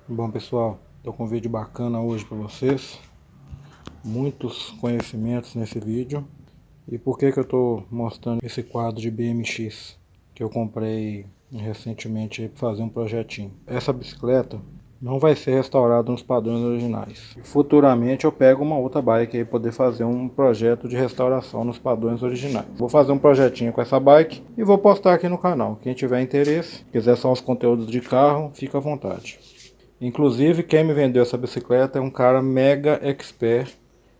Bom pessoal, estou com um vídeo bacana hoje para vocês, muitos conhecimentos nesse vídeo. E por que eu estou mostrando esse quadro de BMX que eu comprei recentemente para fazer um projetinho? Essa bicicleta não vai ser restaurada nos padrões originais. Futuramente eu pego uma outra bike e poder fazer um projeto de restauração nos padrões originais. Vou fazer um projetinho com essa bike e vou postar aqui no canal. Quem tiver interesse, quiser só os conteúdos de carro, fica à vontade. Inclusive, quem me vendeu essa bicicleta é um cara mega expert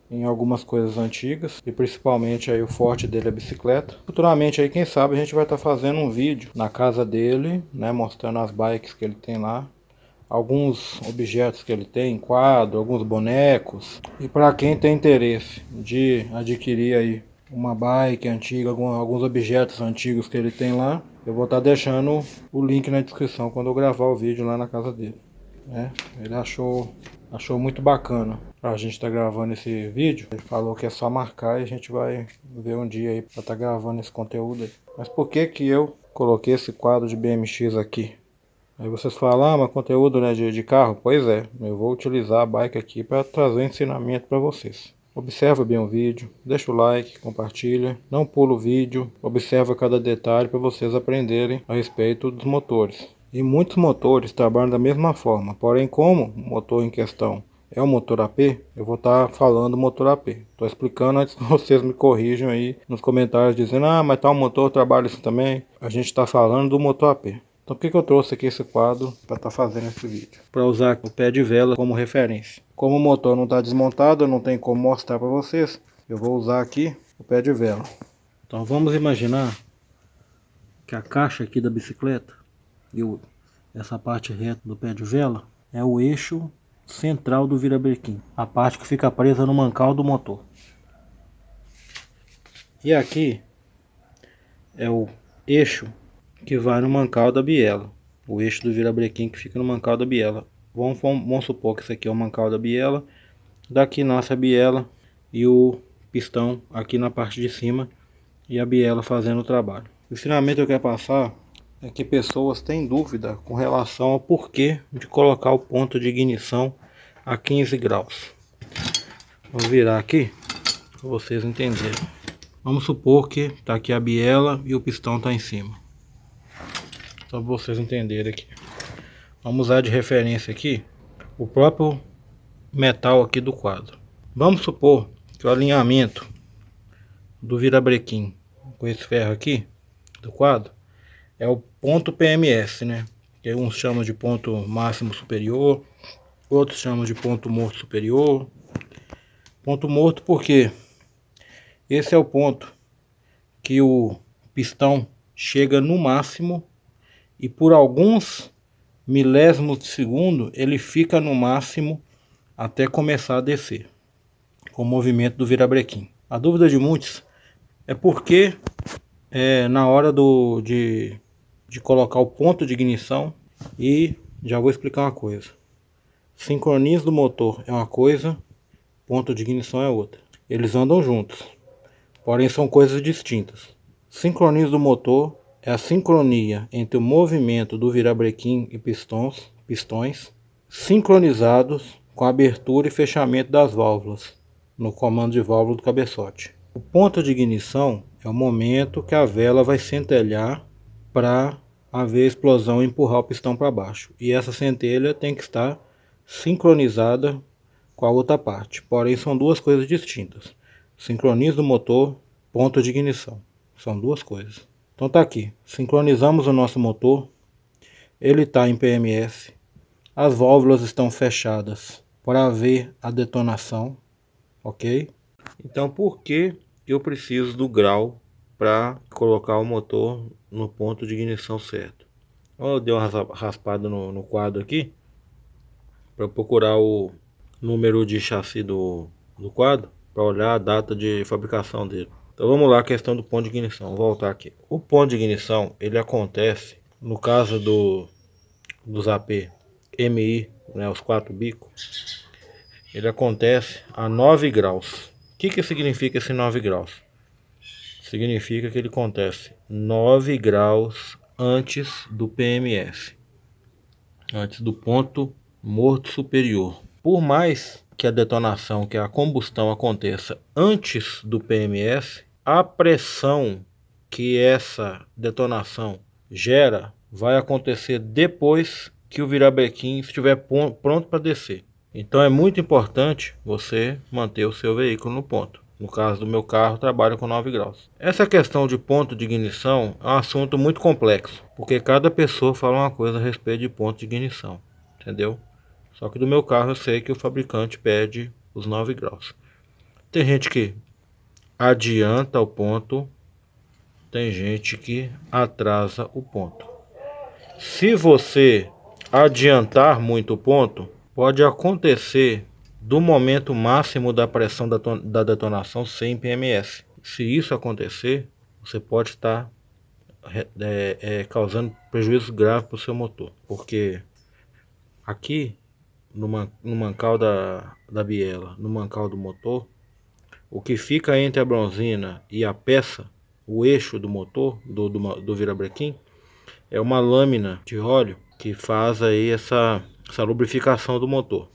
em algumas coisas antigas, e principalmente aí o forte dele é a bicicleta. Futuramente aí, quem sabe, a gente vai estar fazendo um vídeo na casa dele, né, mostrando as bikes que ele tem lá, alguns objetos que ele tem, quadro, alguns bonecos. E para quem tem interesse de adquirir aí uma bike antiga, alguns objetos antigos que ele tem lá, eu vou estar deixando o link na descrição quando eu gravar o vídeo lá na casa dele. Ele achou muito bacana a gente estar gravando esse vídeo. Ele falou que é só marcar e a gente vai ver um dia aí para estar gravando esse conteúdo aí. Mas por que que eu coloquei esse quadro de BMX aqui? Aí vocês falam, ah, mas conteúdo, né, de carro? Pois é, eu vou utilizar a bike aqui para trazer ensinamento para vocês. Observa bem o vídeo, deixa o like, compartilha, não pula o vídeo, observa cada detalhe para vocês aprenderem a respeito dos motores. E muitos motores trabalham da mesma forma, porém como o motor em questão é o motor AP, eu vou estar falando motor AP. Estou explicando antes que vocês me corrijam aí nos comentários dizendo, ah, mas tal motor trabalha isso também. A gente está falando do motor AP. Então por que eu trouxe aqui esse quadro para estar fazendo esse vídeo? Para usar o pé de vela como referência. Como o motor não está desmontado, não tem como mostrar para vocês, eu vou usar aqui o pé de vela. Então vamos imaginar que a caixa aqui da bicicleta e essa parte reta do pé de vela é o eixo central do virabrequim, a parte que fica presa no mancal do motor. E aqui é o eixo que vai no mancal da biela, o eixo do virabrequim que fica no mancal da biela. Vamos supor que isso aqui é o mancal da biela, daqui nasce a biela e o pistão aqui na parte de cima e a biela fazendo o trabalho. O ensinamento que eu quero passar é que pessoas têm dúvida com relação ao porquê de colocar o ponto de ignição a 15 graus. Vou virar aqui para vocês entenderem. Vamos supor que está aqui a biela e o pistão está em cima. Só para vocês entenderem aqui. Vamos usar de referência aqui o próprio metal aqui do quadro. Vamos supor que o alinhamento do virabrequim com esse ferro aqui do quadro é o ponto PMS, né? Que uns chamam de ponto máximo superior, outros chamam de ponto morto superior. Ponto morto porque esse é o ponto que o pistão chega no máximo e por alguns milésimos de segundo ele fica no máximo até começar a descer com o movimento do virabrequim. A dúvida de muitos é porque na hora de colocar o ponto de ignição, e já vou explicar uma coisa. Sincronismo do motor é uma coisa, ponto de ignição é outra. Eles andam juntos, porém são coisas distintas. Sincronismo do motor é a sincronia entre o movimento do virabrequim e pistões sincronizados com a abertura e fechamento das válvulas no comando de válvula do cabeçote. O ponto de ignição é o momento que a vela vai centelhar para haver explosão e empurrar o pistão para baixo. E essa centelha tem que estar sincronizada com a outra parte. Porém, são duas coisas distintas. Sincronismo do motor, ponto de ignição. São duas coisas. Então tá aqui. Sincronizamos o nosso motor. Ele está em PMS. As válvulas estão fechadas para haver a detonação. Ok? Então por que eu preciso do grau para colocar o motor no ponto de ignição certo? Eu dei uma raspada no quadro aqui para procurar o número de chassi do quadro, para olhar a data de fabricação dele. Então vamos lá, a questão do ponto de ignição. Vou voltar aqui. O ponto de ignição ele acontece no caso dos AP MI, né, os 4 bicos. Ele acontece a 9 graus. O que significa esse 9 graus? Significa que ele acontece 9 graus antes do PMS, antes do ponto morto superior. Por mais que a detonação, que a combustão aconteça antes do PMS, a pressão que essa detonação gera vai acontecer depois que o virabrequim estiver pronto para descer. Então é muito importante você manter o seu veículo no ponto. No caso do meu carro, trabalho com 9 graus. Essa questão de ponto de ignição é um assunto muito complexo, porque cada pessoa fala uma coisa a respeito de ponto de ignição, entendeu? Só que do meu carro eu sei que o fabricante pede os 9 graus. Tem gente que adianta o ponto, tem gente que atrasa o ponto. Se você adiantar muito o ponto, pode acontecer do momento máximo da pressão da detonação ser em PMS. Se isso acontecer, você pode estar causando prejuízo grave para o seu motor, porque aqui no mancal da biela, no mancal do motor, o que fica entre a bronzina e a peça, o eixo do motor, do virabrequim, é uma lâmina de óleo que faz aí essa lubrificação do motor.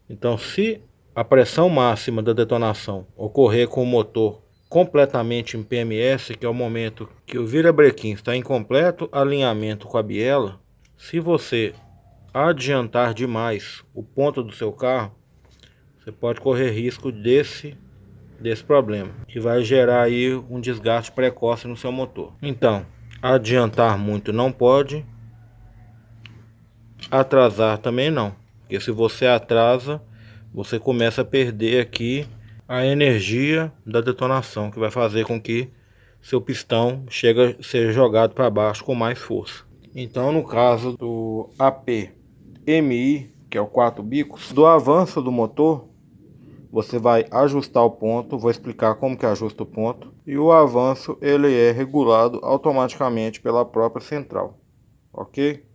Então, se a pressão máxima da detonação ocorrer com o motor completamente em PMS, que é o momento que o virabrequim está em completo alinhamento com a biela, se você adiantar demais o ponto do seu carro, você pode correr risco desse problema, que vai gerar aí um desgaste precoce no seu motor. Então, adiantar muito não pode, atrasar também não, porque se você atrasa, você começa a perder aqui a energia da detonação, que vai fazer com que seu pistão seja jogado para baixo com mais força. Então, no caso do APMI, que é o 4 bicos, do avanço do motor, você vai ajustar o ponto, vou explicar como que ajusta o ponto, e o avanço ele é regulado automaticamente pela própria central, ok?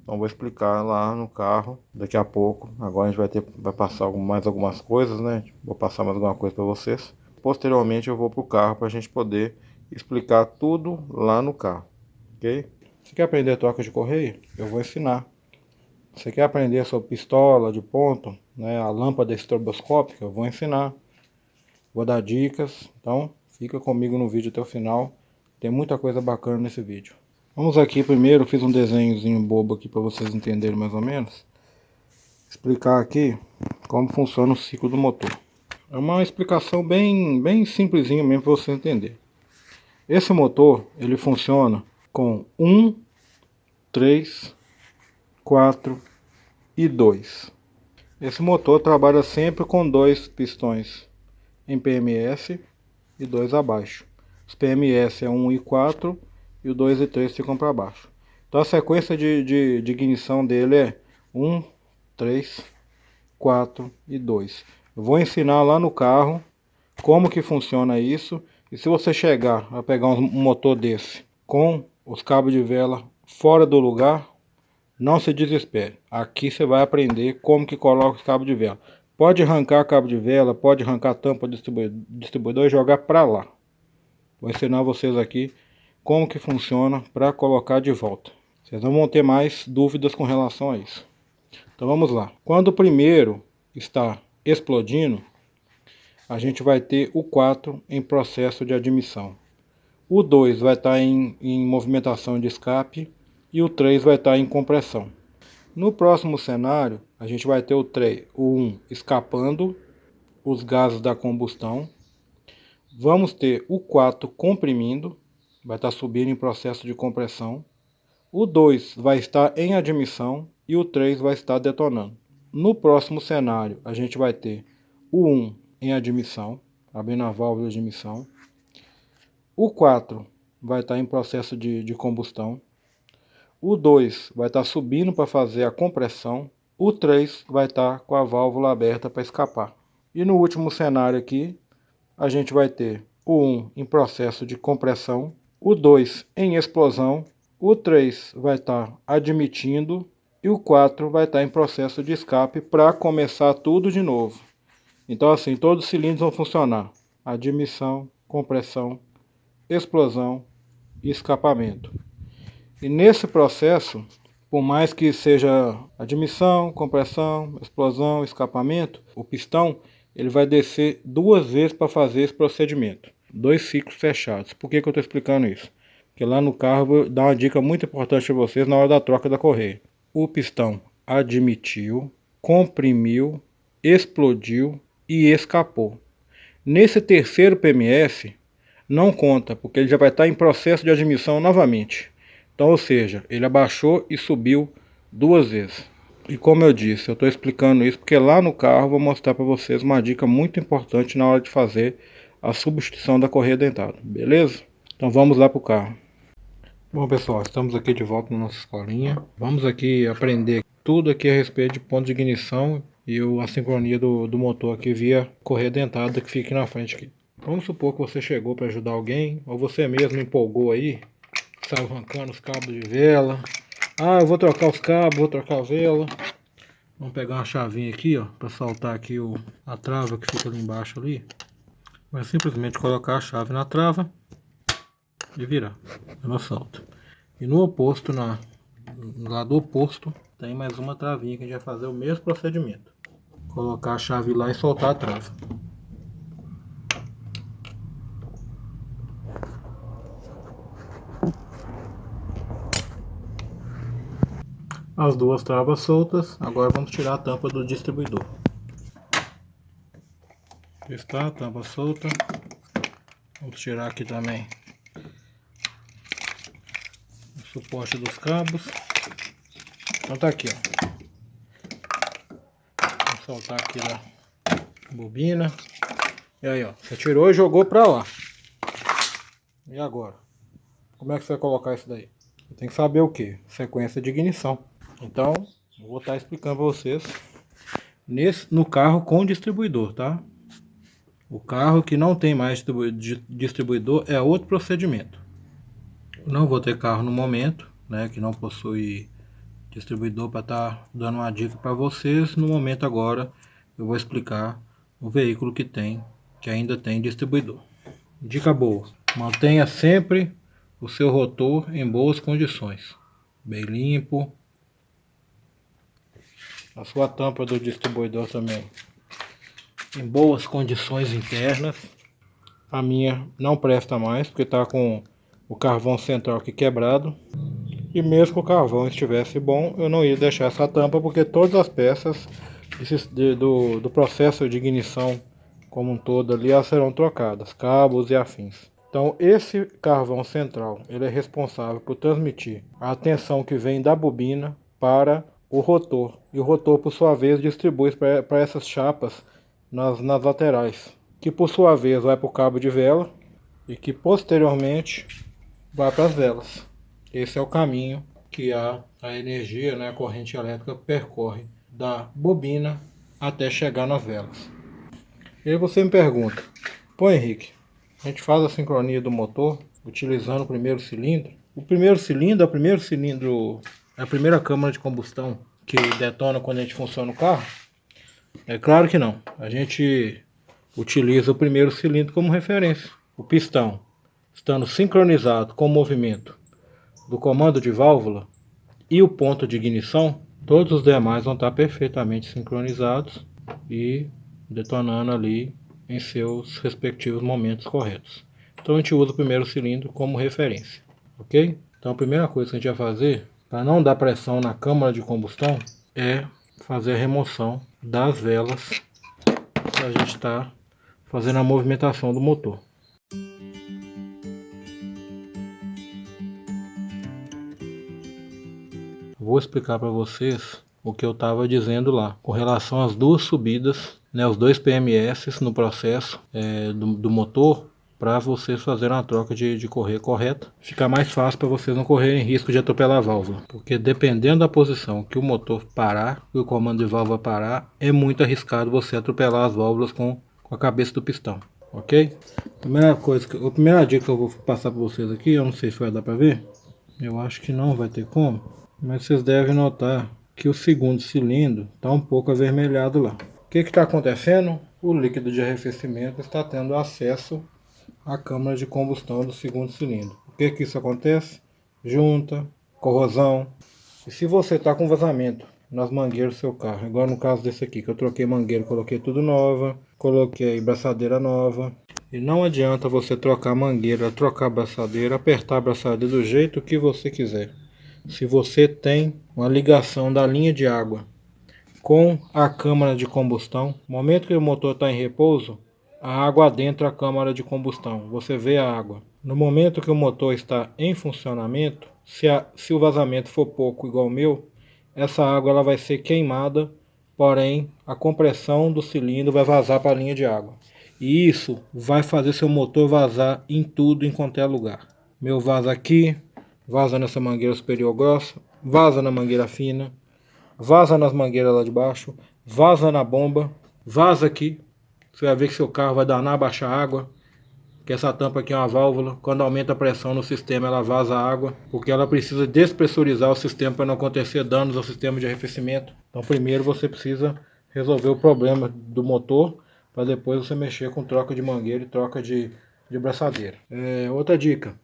Então vou explicar lá no carro daqui a pouco. Agora a gente vai passar mais algumas coisas, né? Vou passar mais alguma coisa para vocês. Posteriormente eu vou para o carro para a gente poder explicar tudo lá no carro, ok? Você quer aprender troca de correia? Eu vou ensinar. Você quer aprender sobre pistola de ponto, né, a lâmpada estroboscópica? Eu vou ensinar. Vou dar dicas. Então, fica comigo no vídeo até o final. Tem muita coisa bacana nesse vídeo. Vamos aqui primeiro, fiz um desenhozinho bobo aqui para vocês entenderem mais ou menos. Explicar aqui como funciona o ciclo do motor. É uma explicação bem simplesinha mesmo para você entender. Esse motor, ele funciona com 1, 3, 4 e 2. Esse motor trabalha sempre com 2 pistões em PMS e 2 abaixo. Os PMS é 1 e 4 e o 2 e 3 ficam para baixo. Então a sequência de ignição dele é 1, 3, 4 e 2. Eu vou ensinar lá no carro como que funciona isso. E se você chegar a pegar um motor desse com os cabos de vela fora do lugar, não se desespere. Aqui você vai aprender como que coloca os cabos de vela. Pode arrancar cabo de vela, pode arrancar a tampa do distribuidor e jogar para lá. Vou ensinar vocês aqui como que funciona para colocar de volta. Vocês não vão ter mais dúvidas com relação a isso. Então vamos lá. Quando o primeiro está explodindo, a gente vai ter o 4 em processo de admissão. O 2 vai estar em movimentação de escape e o 3 vai estar em compressão. No próximo cenário, a gente vai ter o 1 escapando os gases da combustão. Vamos ter o 4 comprimindo, vai estar subindo em processo de compressão. O 2 vai estar em admissão e o 3 vai estar detonando. No próximo cenário, a gente vai ter o 1 em admissão, abrindo a válvula de admissão. O 4 vai estar em processo de combustão. O 2 vai estar subindo para fazer a compressão. O 3 vai estar com a válvula aberta para escapar. E no último cenário aqui, a gente vai ter o 1 em processo de compressão. O 2 em explosão. O 3 vai estar admitindo. E o 4 vai estar em processo de escape para começar tudo de novo. Então assim, todos os cilindros vão funcionar. Admissão, compressão, explosão e escapamento. E nesse processo, Por mais que seja admissão, compressão, explosão, escapamento, o pistão ele vai descer 2 vezes para fazer esse procedimento. 2 ciclos fechados. Por que eu estou explicando isso? Porque lá no carro eu vou dar uma dica muito importante para vocês na hora da troca da correia. O pistão admitiu, comprimiu, explodiu e escapou. Nesse terceiro PMS, não conta, porque ele já vai estar em processo de admissão novamente. Então, ou seja, ele abaixou e subiu 2 vezes. E como eu disse, eu estou explicando isso porque lá no carro eu vou mostrar para vocês uma dica muito importante na hora de fazer a substituição da correia dentada, beleza? Então vamos lá para o carro. Bom pessoal, estamos aqui de volta na nossa escolinha. Vamos aqui aprender tudo aqui a respeito de ponto de ignição e a sincronia do motor aqui via correia dentada que fica aqui na frente aqui. Vamos supor que você chegou para ajudar alguém, ou você mesmo empolgou aí, saiu arrancando os cabos de vela. Ah, eu vou trocar os cabos, vou trocar a vela. Vamos pegar uma chavinha aqui, ó, para soltar aqui a trava que fica ali embaixo ali. Vai simplesmente colocar a chave na trava e virar. Ela solta. E no oposto, no lado oposto, tem mais uma travinha que a gente vai fazer o mesmo procedimento. Colocar a chave lá e soltar a trava. As duas travas soltas, agora vamos tirar a tampa do distribuidor. Está a tampa solta. Vamos tirar aqui também o suporte dos cabos. Então tá aqui, ó. Vamos soltar aqui da bobina. E aí, ó, você tirou e jogou pra lá. E agora? Como é que você vai colocar isso daí? Você tem que saber o que? Sequência de ignição. Então, vou estar explicando para vocês no carro com distribuidor, tá? O carro que não tem mais distribuidor é outro procedimento. Não vou ter carro no momento, né, que não possui distribuidor para estar dando uma dica para vocês. No momento agora eu vou explicar o veículo que ainda tem distribuidor. Dica boa: mantenha sempre o seu rotor em boas condições, bem limpo. A sua tampa do distribuidor também em boas condições internas. A minha não presta mais porque está com o carvão central aqui quebrado. E mesmo que o carvão estivesse bom, eu não ia deixar essa tampa porque todas as peças do processo de ignição como um todo ali, elas serão trocadas, cabos e afins. Então esse carvão central, ele é responsável por transmitir a tensão que vem da bobina para o rotor. E o rotor, por sua vez, distribui para essas chapas nas laterais, que por sua vez vai para o cabo de vela e que posteriormente vai para as velas. Esse é o caminho que a energia, né, a corrente elétrica percorre da bobina até chegar nas velas. E aí você me pergunta: pô Henrique, a gente faz a sincronia do motor utilizando o primeiro cilindro? O primeiro cilindro é a primeira câmara de combustão que detona quando a gente funciona o carro? É claro que não. A gente utiliza o primeiro cilindro como referência. O pistão, estando sincronizado com o movimento do comando de válvula e o ponto de ignição, todos os demais vão estar perfeitamente sincronizados e detonando ali em seus respectivos momentos corretos. Então a gente usa o primeiro cilindro como referência, ok? Então a primeira coisa que a gente vai fazer para não dar pressão na câmara de combustão é fazer a remoção das velas para a gente estar fazendo a movimentação do motor. Vou explicar para vocês o que eu estava dizendo lá com relação às duas subidas, né, os dois PMS no processo do motor, para vocês fazerem a troca de correia correta. Fica mais fácil para vocês não correrem risco de atropelar a válvula, porque dependendo da posição que o motor parar, que o comando de válvula parar, é muito arriscado você atropelar as válvulas com a cabeça do pistão, ok? A primeira dica que eu vou passar para vocês aqui, eu não sei se vai dar para ver, eu acho que não vai ter como, mas vocês devem notar que o segundo cilindro está um pouco avermelhado lá. O que está acontecendo? O líquido de arrefecimento está tendo acesso à câmara de combustão do segundo cilindro. O que isso acontece? Junta, corrosão, E se você está com vazamento nas mangueiras do seu carro, igual no caso desse aqui, que eu troquei mangueira, coloquei tudo nova, coloquei braçadeira nova. E não adianta você trocar a mangueira, trocar a braçadeira, apertar a braçadeira do jeito que você quiser. Se você tem uma ligação da linha de água com a câmara de combustão, no momento que o motor está em repouso, a água adentra a câmara de combustão, você vê a água. No momento que o motor está em funcionamento, se o vazamento for pouco igual o meu, essa água ela vai ser queimada, porém a compressão do cilindro vai vazar para a linha de água. E isso vai fazer seu motor vazar em tudo, em qualquer lugar. Meu vaza aqui, vaza nessa mangueira superior grossa, vaza na mangueira fina, vaza nas mangueiras lá de baixo, vaza na bomba, vaza aqui. Você vai ver que seu carro vai danar baixar água, que essa tampa aqui é uma válvula. Quando aumenta a pressão no sistema, ela vaza água, porque ela precisa despressurizar o sistema para não acontecer danos ao sistema de arrefecimento. Então primeiro você precisa resolver o problema do motor, para depois você mexer com troca de mangueira e troca de braçadeira. Outra dica,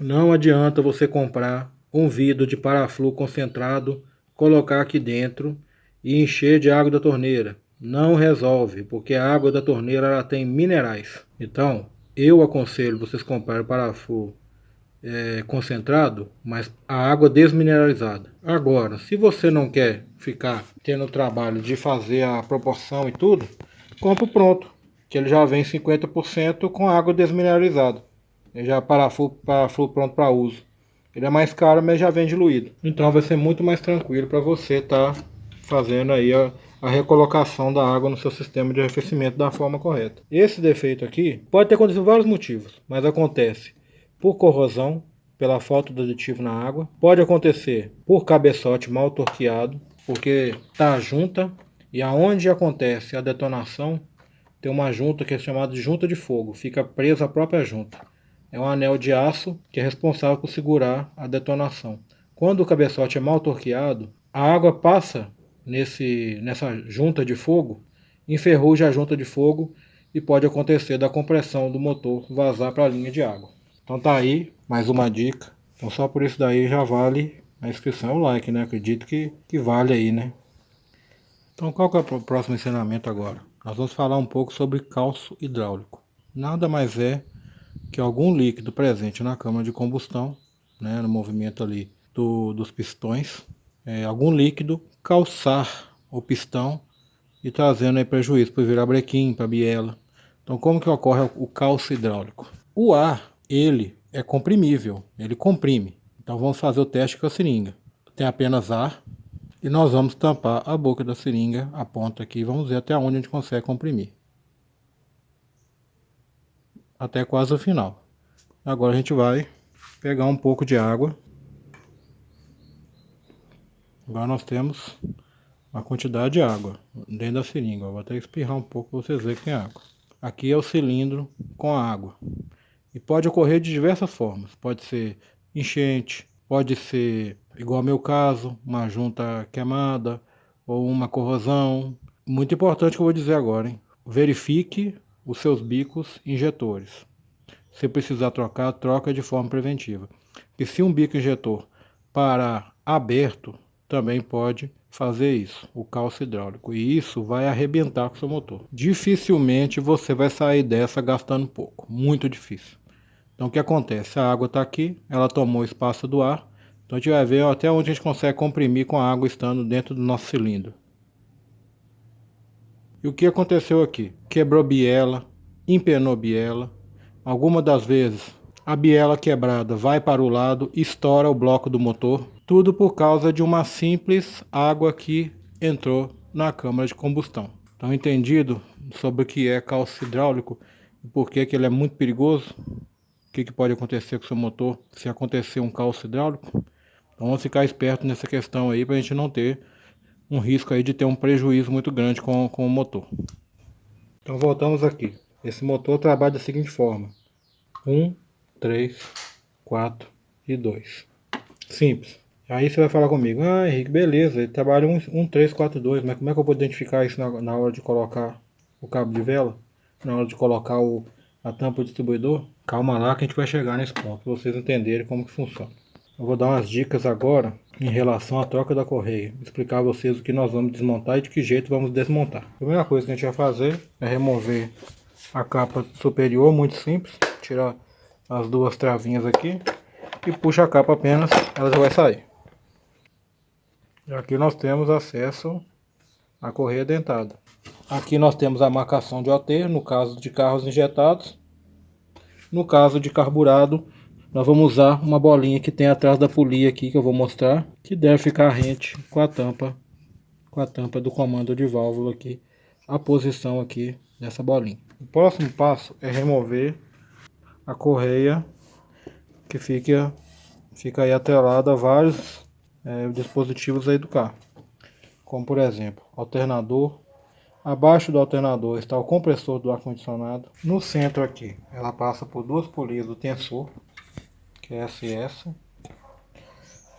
não adianta você comprar um vidro de paraflu concentrado, colocar aqui dentro e encher de água da torneira. Não resolve, porque a água da torneira ela tem minerais. Então, eu aconselho vocês comprarem paraflu concentrado, mas a água desmineralizada. Agora, se você não quer ficar tendo o trabalho de fazer a proporção e tudo, compra o pronto, que ele já vem 50% com água desmineralizada. Ele já é paraflu pronto para uso. Ele é mais caro, mas já vem diluído. Então vai ser muito mais tranquilo para você estar fazendo aí a recolocação da água no seu sistema de arrefecimento da forma correta. Esse defeito aqui pode ter acontecido por vários motivos, mas acontece por corrosão, pela falta de aditivo na água. Pode acontecer por cabeçote mal torqueado, porque está a junta, e aonde acontece a detonação, tem uma junta que é chamada de junta de fogo, fica presa à própria junta. É um anel de aço que é responsável por segurar a detonação. Quando o cabeçote é mal torqueado, a água passa nessa junta de fogo, enferruja a junta de fogo e pode acontecer da compressão do motor vazar para a linha de água. Então tá aí, mais uma dica. Então só por isso daí já vale a inscrição e o like, né? Acredito que vale aí, né? Então qual que é o próximo ensinamento agora? Nós vamos falar um pouco sobre calço hidráulico. Nada mais é que algum líquido presente na câmara de combustão, né, no movimento ali dos pistões, algum líquido calçar o pistão e trazendo aí prejuízo para o virabrequim, para a biela. Então como que ocorre o calço hidráulico? O ar, ele é comprimível, ele comprime. Então vamos fazer o teste com a seringa. Tem apenas ar e nós vamos tampar a boca da seringa, a ponta aqui, vamos ver até onde a gente consegue comprimir. Até quase o final. Agora a gente vai pegar um pouco de água. Agora nós temos uma quantidade de água dentro da seringa. Eu vou até espirrar um pouco para vocês verem que tem água. Aqui é o cilindro com a água. E pode ocorrer de diversas formas. Pode ser enchente, pode ser, igual ao meu caso, uma junta queimada ou uma corrosão. Muito importante que eu vou dizer agora, hein? Verifique os seus bicos injetores. Se precisar trocar, troca de forma preventiva. E se um bico injetor parar aberto, também pode fazer isso, o calço hidráulico. E isso vai arrebentar com o seu motor. Dificilmente você vai sair dessa gastando pouco. Muito difícil. Então o que acontece? A água está aqui, ela tomou o espaço do ar. Então a gente vai ver até onde a gente consegue comprimir com a água estando dentro do nosso cilindro. E o que aconteceu aqui? Quebrou biela, empenou biela. Algumas das vezes a biela quebrada vai para o lado, estoura o bloco do motor. Tudo por causa de uma simples água que entrou na câmara de combustão. Então entendido sobre o que é calço hidráulico e por que ele é muito perigoso? O que pode acontecer com o seu motor se acontecer um calço hidráulico? Então vamos ficar esperto nessa questão aí para a gente não ter um risco aí de ter um prejuízo muito grande com o motor. Então voltamos aqui. Esse motor trabalha da seguinte forma: 1, 3, 4 e 2. Simples. Aí você vai falar comigo: ah, Henrique, beleza, ele trabalha 1, 3, 4, 2, mas como é que eu vou identificar isso na hora de colocar o cabo de vela? Na hora de colocar a tampa do distribuidor? Calma lá que a gente vai chegar nesse ponto, para vocês entenderem como que funciona. Eu vou dar umas dicas agora em relação à troca da correia. Vou explicar a vocês o que nós vamos desmontar e de que jeito vamos desmontar. A primeira coisa que a gente vai fazer é remover a capa superior, muito simples. Tirar as duas travinhas aqui e puxa a capa apenas, ela já vai sair. E aqui nós temos acesso à correia dentada. Aqui nós temos a marcação de OT, no caso de carros injetados. No caso de carburado, nós vamos usar uma bolinha que tem atrás da polia aqui, que eu vou mostrar, que deve ficar rente com a tampa do comando de válvula aqui, a posição aqui dessa bolinha. O próximo passo é remover a correia que fica aí atrelada a vários dispositivos aí do carro, como por exemplo, alternador. Abaixo do alternador está o compressor do ar-condicionado. No centro aqui, ela passa por duas polias do tensor, que é essa e essa.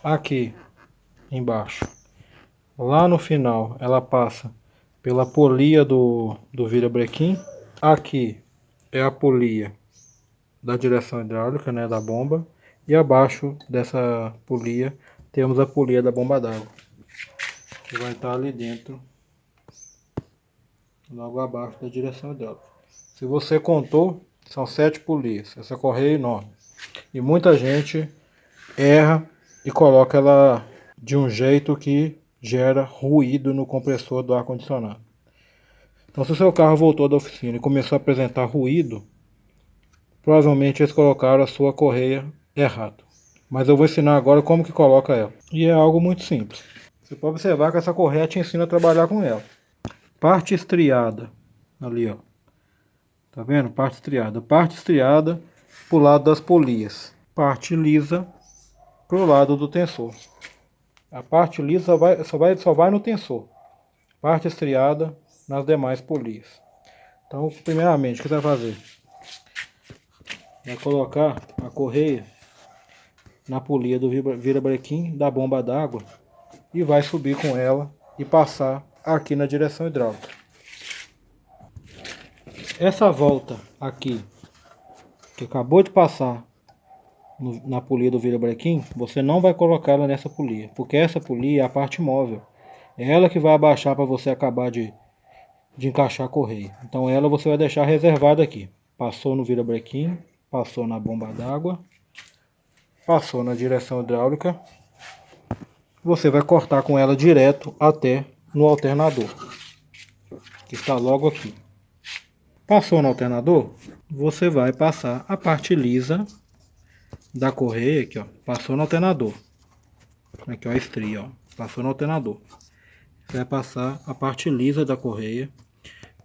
Aqui embaixo, lá no final, ela passa pela polia do virabrequim. Aqui é a polia da direção hidráulica, né, da bomba. E abaixo dessa polia temos a polia da bomba d'água, que vai estar ali dentro, logo abaixo da direção hidráulica. Se você contou, são 7 polias. Essa correia é enorme. E muita gente erra e coloca ela de um jeito que gera ruído no compressor do ar-condicionado. Então, se o seu carro voltou da oficina e começou a apresentar ruído, provavelmente eles colocaram a sua correia errado. Mas eu vou ensinar agora como que coloca ela. E é algo muito simples. Você pode observar que essa correia te ensina a trabalhar com ela. Parte estriada, ali ó, tá vendo? Parte estriada pro lado das polias, parte lisa pro lado do tensor. A parte lisa só vai no tensor, parte estriada nas demais polias. Então, primeiramente, o que você vai fazer? Vai colocar a correia na polia do virabrequim da bomba d'água e vai subir com ela e passar aqui na direção hidráulica. Essa volta aqui, que acabou de passar na polia do virabrequim, você não vai colocar ela nessa polia, porque essa polia é a parte móvel. É ela que vai abaixar para você acabar de encaixar a correia. Então ela você vai deixar reservada aqui. Passou no virabrequim, passou na bomba d'água, passou na direção hidráulica. Você vai cortar com ela direto até no alternador, que está logo aqui. Passou no alternador, você vai passar a parte lisa da correia aqui, ó. Passou no alternador. Aqui, ó, a estria, ó. Passou no alternador. Você vai passar a parte lisa da correia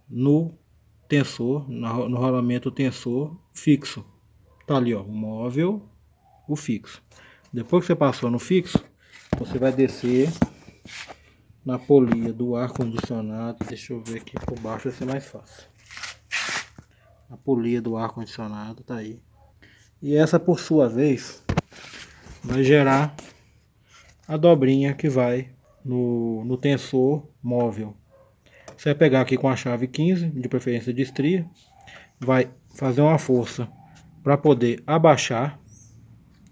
no tensor, no rolamento tensor fixo. Tá ali, ó, o móvel, o fixo. Depois que você passou no fixo, você vai descer na polia do ar-condicionado. Deixa eu ver aqui por baixo, vai ser mais fácil. A polia do ar-condicionado tá aí. E essa, por sua vez, vai gerar a dobrinha que vai no tensor móvel. Você vai pegar aqui com a chave 15, de preferência de estria, vai fazer uma força para poder abaixar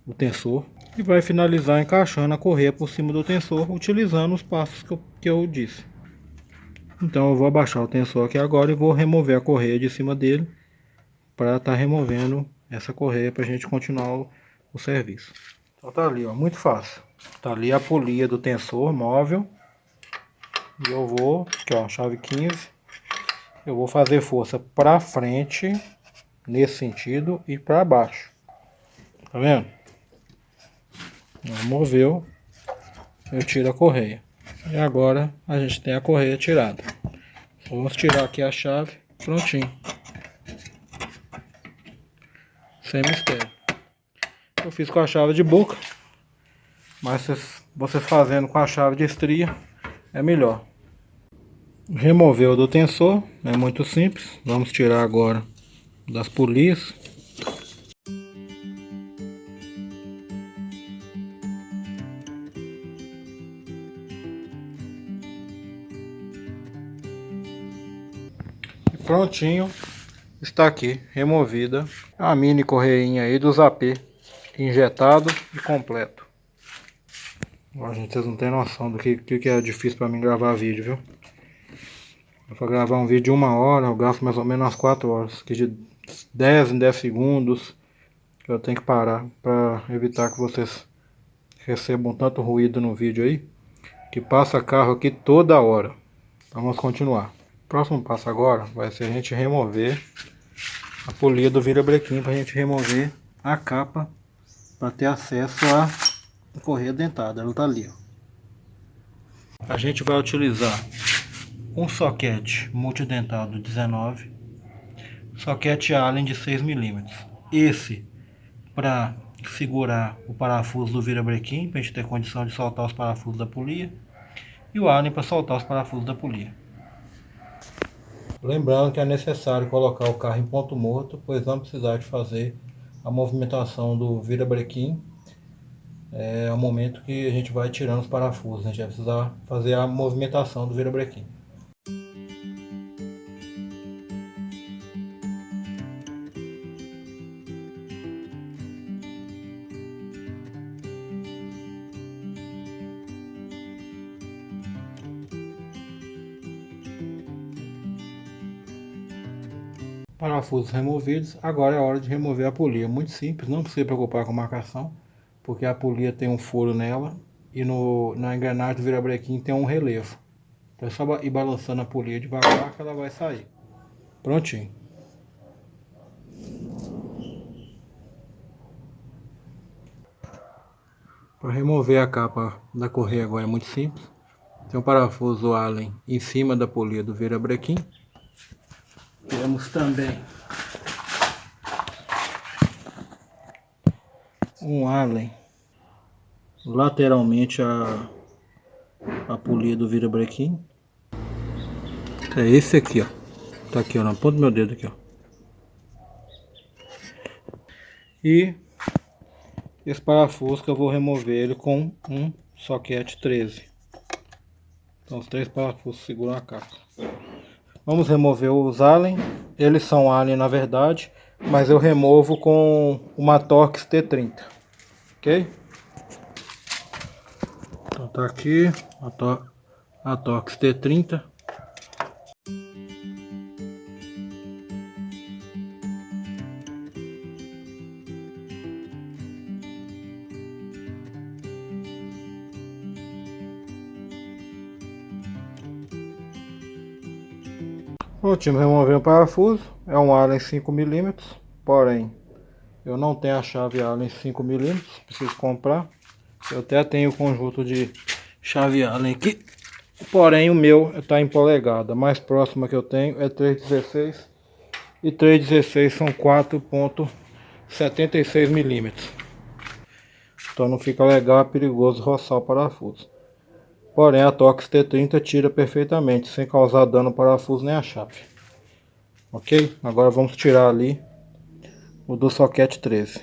o tensor e vai finalizar encaixando a correia por cima do tensor, utilizando os passos que eu disse. Então eu vou abaixar o tensor aqui agora e vou remover a correia de cima dele para estar removendo essa correia para a gente continuar o serviço. Então tá ali, ó, muito fácil. Tá ali a polia do tensor móvel. E eu vou, aqui ó, chave 15. Eu vou fazer força para frente, nesse sentido, e para baixo. Tá vendo? Moveu, eu tiro a correia. E agora a gente tem a correia tirada. Vamos tirar aqui a chave, prontinho. Sem mistério. Eu fiz com a chave de boca, mas você fazendo com a chave de estria é melhor. Removeu do tensor, é muito simples. Vamos tirar agora das polias. E prontinho, está aqui removida a mini correinha aí do AP, injetado e completo. Ó, gente, vocês não têm noção do que é difícil pra mim gravar vídeo, viu? Pra gravar um vídeo de 1 hora, eu gasto mais ou menos umas 4 horas. Que de 10 em 10 segundos que eu tenho que parar pra evitar que vocês recebam tanto ruído no vídeo aí. Que passa carro aqui toda hora. Então vamos continuar. O próximo passo agora vai ser a gente remover a polia do virabrequim, pra gente remover a capa para ter acesso à correia dentada. Ela tá ali, ó. A gente vai utilizar um soquete multidentado 19, soquete Allen de 6 milímetros. Esse para segurar o parafuso do virabrequim, para a gente ter condição de soltar os parafusos da polia, e o Allen para soltar os parafusos da polia. Lembrando que é necessário colocar o carro em ponto morto, pois vamos precisar de fazer a movimentação do virabrequim. É o momento que a gente vai tirando os parafusos, a gente vai precisar fazer a movimentação do virabrequim. Parafusos removidos, agora é a hora de remover a polia. Muito simples, não precisa se preocupar com marcação, porque a polia tem um furo nela e na engrenagem do virabrequim tem um relevo. Então é só ir balançando a polia devagar que ela vai sair. Prontinho. Para remover a capa da correia agora é muito simples. Tem um parafuso Allen em cima da polia do virabrequim. Temos também um Allen lateralmente a polia do virabrequim. É esse aqui, ó. Tá aqui, ó, na ponta do meu dedo aqui, ó. E esse parafuso que eu vou remover ele com um soquete 13. Então os 3 parafusos seguram a capa. Vamos remover os Allen. Eles são Allen na verdade, mas eu removo com uma Torx T30. Ok? Então tá aqui a Torx T30. Último, remover o parafuso. É um Allen 5 milímetros, porém eu não tenho a chave Allen 5 milímetros, preciso comprar. Eu até tenho o conjunto de chave Allen aqui, porém o meu está em polegada. A mais próxima que eu tenho é 3,16 e 3,16 são 4,76 milímetros. Então não fica legal, é perigoso roçar o parafuso. Porém a Torx T30 tira perfeitamente, sem causar dano ao parafuso nem a chave. Ok? Agora vamos tirar ali o do soquete 13.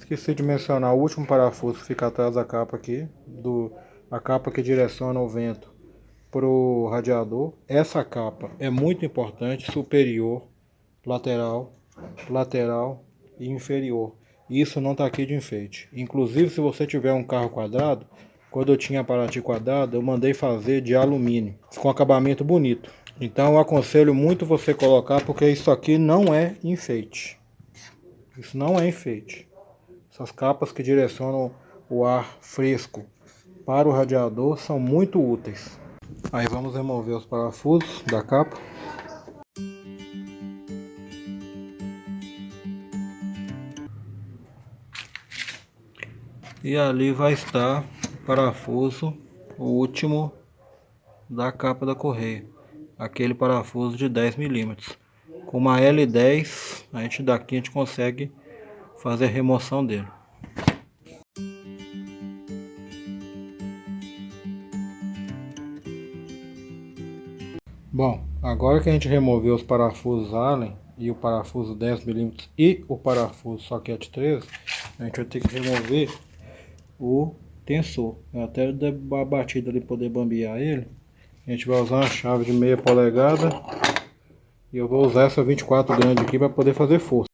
Esqueci de mencionar o último parafuso que fica atrás da capa aqui, a capa que direciona o vento para o radiador. Essa capa é muito importante, superior, lateral, lateral e inferior. Isso não está aqui de enfeite. Inclusive, se você tiver um carro quadrado, quando eu tinha Paraty quadrado, eu mandei fazer de alumínio. Ficou um acabamento bonito. Então eu aconselho muito você colocar, porque isso aqui não é enfeite. Isso não é enfeite. Essas capas que direcionam o ar fresco para o radiador são muito úteis. Aí vamos remover os parafusos da capa. E ali vai estar o parafuso, o último da capa da correia. Aquele parafuso de 10 milímetros. Com uma L10, daqui a gente consegue fazer a remoção dele. Bom, agora que a gente removeu os parafusos Allen e o parafuso 10 milímetros e o parafuso soquete 13, a gente vai ter que remover o tensor. Eu até dei uma batida ali poder bambear ele. A gente vai usar uma chave de meia polegada. E eu vou usar essa 24 grande aqui para poder fazer força.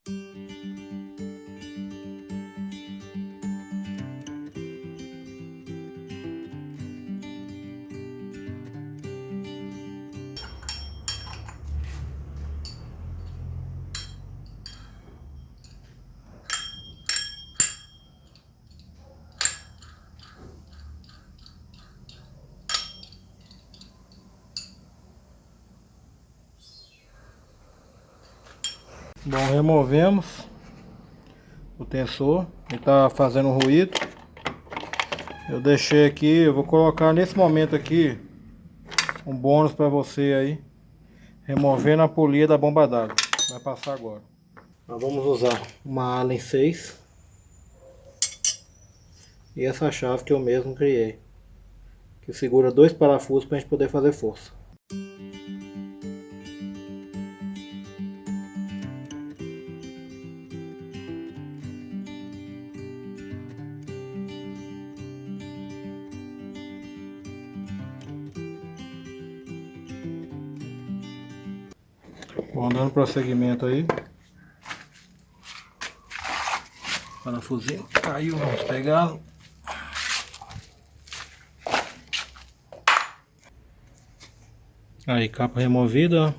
Bom, removemos o tensor, ele está fazendo ruído. Eu deixei aqui, eu vou colocar nesse momento aqui um bônus para você aí, removendo a polia da bomba d'água. Vai passar agora. Nós vamos usar uma Allen 6 e essa chave que eu mesmo criei, que segura dois parafusos para a gente poder fazer força. Bom, dando prosseguimento aí. Parafusinho caiu, vamos pegá-lo. Aí, capa removida.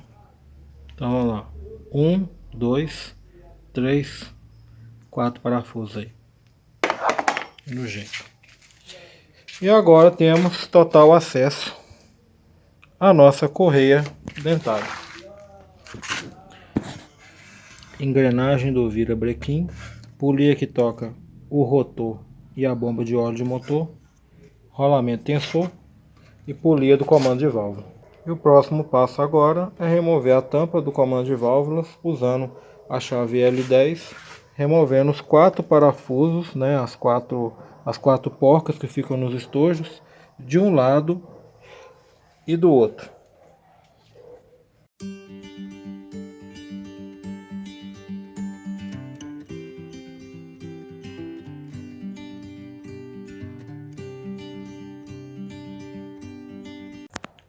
Então, vamos lá. 1, 2, 3, 4 parafusos aí. No jeito. E agora temos total acesso à nossa correia dentada. Engrenagem do virabrequim. Polia que toca o rotor e a bomba de óleo de motor. Rolamento tensor. E polia do comando de válvula. E o próximo passo agora é remover a tampa do comando de válvulas usando a chave L10, removendo os 4 parafusos, né, as quatro porcas que ficam nos estojos, de um lado e do outro.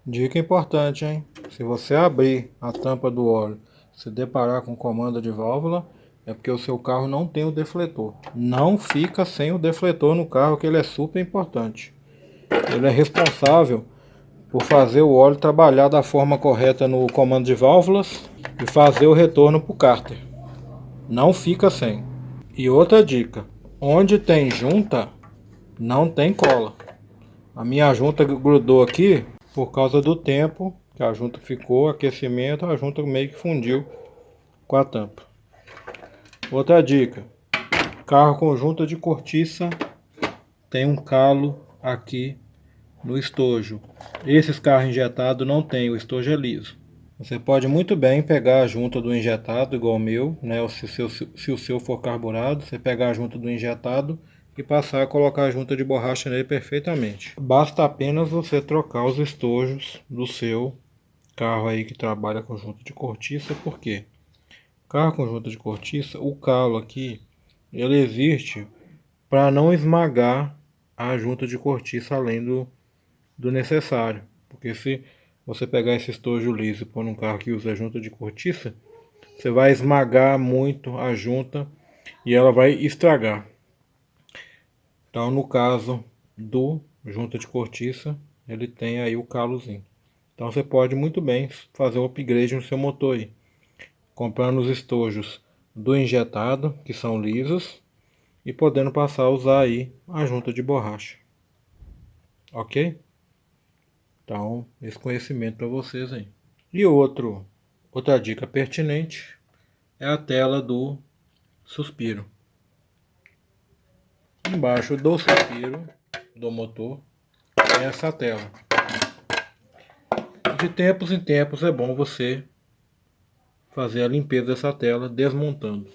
Dica importante, hein? Se você abrir a tampa do óleo, se deparar com comando de válvula, é porque o seu carro não tem o defletor. Não fica sem o defletor no carro, que ele é super importante. Ele é responsável por fazer o óleo trabalhar da forma correta no comando de válvulas e fazer o retorno para o cárter. Não fica sem. E outra dica, onde tem junta, não tem cola. A minha junta grudou aqui por causa do tempo que a junta ficou, aquecimento, a junta meio que fundiu com a tampa. Outra dica, carro com junta de cortiça tem um calo aqui no estojo. Esses carros injetados não tem, o estojo é liso. Você pode muito bem pegar a junta do injetado, igual o meu, né? Ou se o seu for carburado, você pegar a junta do injetado e passar a colocar a junta de borracha nele perfeitamente. Basta apenas você trocar os estojos do seu carro aí que trabalha com junta de cortiça. Por quê? Carro com junta de cortiça, o calo aqui, ele existe para não esmagar a junta de cortiça além do necessário. Porque se você pegar esse estojo liso e pôr num carro que usa junta de cortiça, você vai esmagar muito a junta e ela vai estragar. Então, no caso do junta de cortiça, ele tem aí o calozinho. Então você pode muito bem fazer um upgrade no seu motor aí, comprando os estojos do injetado, que são lisos, e podendo passar a usar aí a junta de borracha. Ok? Então, esse conhecimento para vocês aí. E outra dica pertinente é a tela do suspiro. Embaixo do suspiro do motor tem essa tela. De tempos em tempos é bom você fazer a limpeza dessa tela desmontando.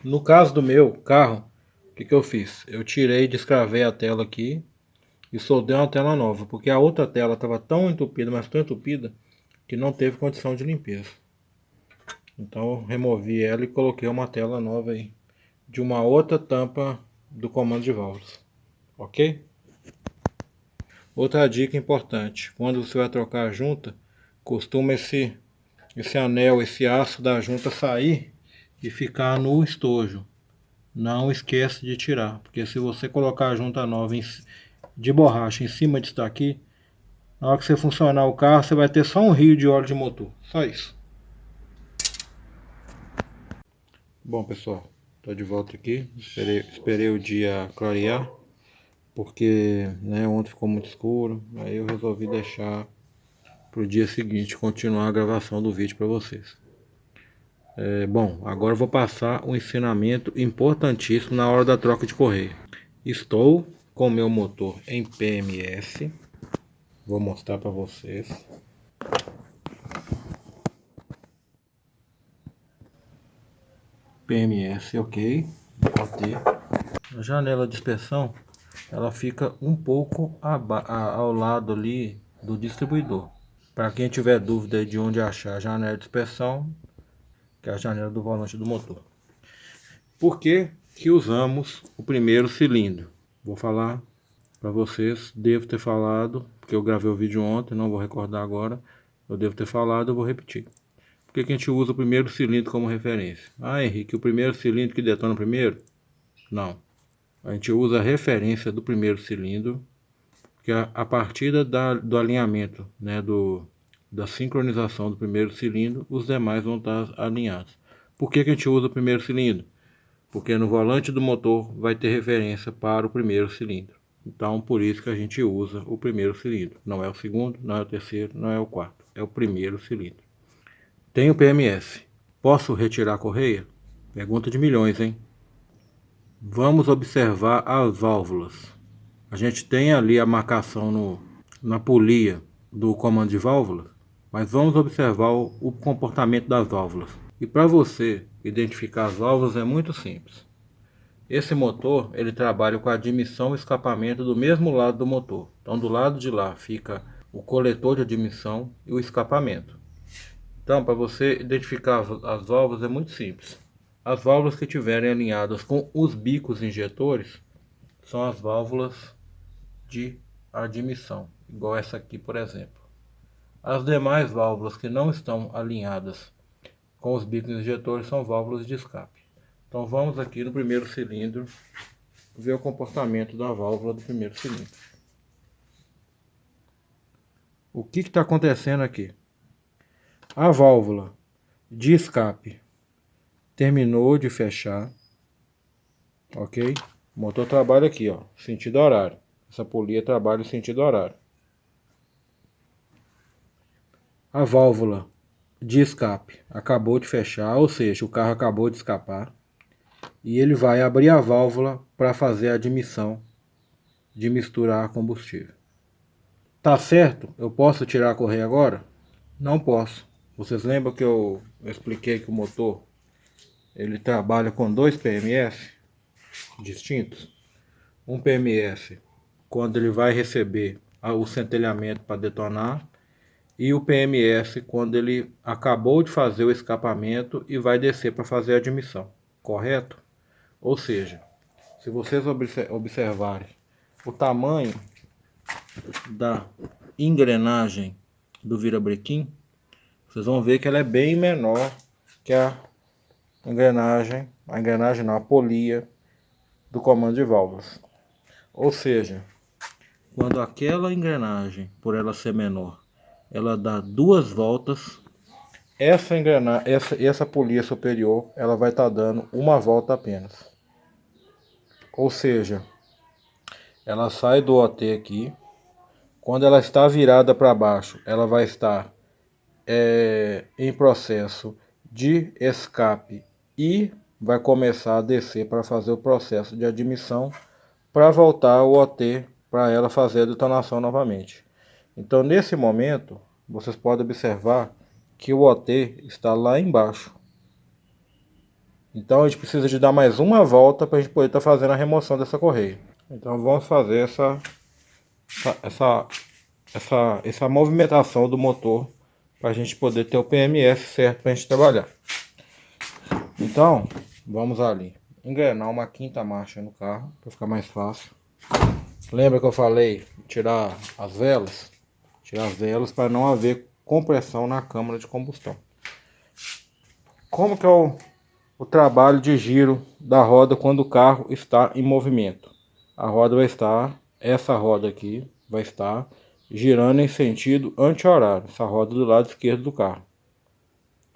No caso do meu carro, o que eu fiz? Eu tirei, descravei a tela aqui e soldei uma tela nova, porque a outra tela estava tão entupida, mas tão entupida, que não teve condição de limpeza. Então eu removi ela e coloquei uma tela nova aí, de uma outra tampa do comando de válvulas. Ok? Outra dica importante, quando você vai trocar a junta, costuma esse anel, esse aço da junta sair e ficar no estojo. Não esqueça de tirar, porque se você colocar a junta nova de borracha em cima disso daqui, na hora que você funcionar o carro, você vai ter só um rio de óleo de motor. Só isso. Bom, pessoal, estou de volta aqui. Esperei o dia clarear, porque ontem ficou muito escuro. Aí eu resolvi deixar para o dia seguinte continuar a gravação do vídeo para vocês. Bom, agora eu vou passar um ensinamento importantíssimo na hora da troca de correia. Estou com meu motor em PMS. Vou mostrar para vocês. PMS, ok. OT. A janela de inspeção, ela fica um pouco ao lado ali do distribuidor. Para quem tiver dúvida de onde achar a janela de inspeção, que é a janela do volante do motor. Por que que usamos o primeiro cilindro? Vou falar para vocês, devo ter falado, porque eu gravei o vídeo ontem, não vou recordar agora. Eu devo ter falado, eu vou repetir. Por que que a gente usa o primeiro cilindro como referência? Ah, Henrique, o primeiro cilindro que detona primeiro? Não. A gente usa a referência do primeiro cilindro, que é a partir do alinhamento, da sincronização do primeiro cilindro, os demais vão estar alinhados. Por que que a gente usa o primeiro cilindro? Porque no volante do motor vai ter referência para o primeiro cilindro. Então, por isso que a gente usa o primeiro cilindro. Não é o segundo, não é o terceiro, não é o quarto. É o primeiro cilindro. Tenho PMS. Posso retirar a correia? Pergunta de milhões, hein? Vamos observar as válvulas. A gente tem ali a marcação na polia do comando de válvulas, mas vamos observar o comportamento das válvulas. E para você identificar as válvulas é muito simples. Esse motor, ele trabalha com a admissão e escapamento do mesmo lado do motor. Então do lado de lá fica o coletor de admissão e o escapamento. Então, para você identificar as válvulas é muito simples. As válvulas que estiverem alinhadas com os bicos injetores são as válvulas de admissão, igual essa aqui, por exemplo. As demais válvulas que não estão alinhadas com os bicos injetores são válvulas de escape. Então vamos aqui no primeiro cilindro ver o comportamento da válvula do primeiro cilindro. O que está acontecendo aqui? A válvula de escape terminou de fechar, ok? O motor trabalha aqui, ó, sentido horário. Essa polia trabalha em sentido horário. A válvula de escape acabou de fechar, ou seja, o carro acabou de escapar. E ele vai abrir a válvula para fazer a admissão de misturar combustível. Tá certo? Eu posso tirar a correia agora? Não posso. Vocês lembram que eu expliquei que o motor ele trabalha com dois PMS distintos? Um PMS quando ele vai receber o centelhamento para detonar, e o PMS quando ele acabou de fazer o escapamento e vai descer para fazer a admissão, correto? Ou seja, se vocês observarem o tamanho da engrenagem do virabrequim, vocês vão ver que ela é bem menor que a polia do comando de válvulas. Ou seja, quando aquela engrenagem, por ela ser menor, ela dá duas voltas, essa polia superior, ela vai estar dando uma volta apenas. Ou seja, ela sai do OT aqui, quando ela está virada para baixo, ela vai estar em processo de escape e vai começar a descer para fazer o processo de admissão para voltar ao OT para ela fazer a detonação novamente. Então nesse momento vocês podem observar que o OT está lá embaixo. Então a gente precisa de dar mais uma volta para a gente poder estar fazendo a remoção dessa correia. Então vamos fazer essa movimentação do motor para a gente poder ter o PMS certo para a gente trabalhar. Então vamos ali engrenar uma quinta marcha no carro para ficar mais fácil. Lembra que eu falei tirar as velas? Tirar as velas para não haver compressão na câmara de combustão. Como que é o trabalho de giro da roda quando o carro está em movimento? A roda vai estar, essa roda aqui vai estar girando em sentido anti-horário, essa roda do lado esquerdo do carro,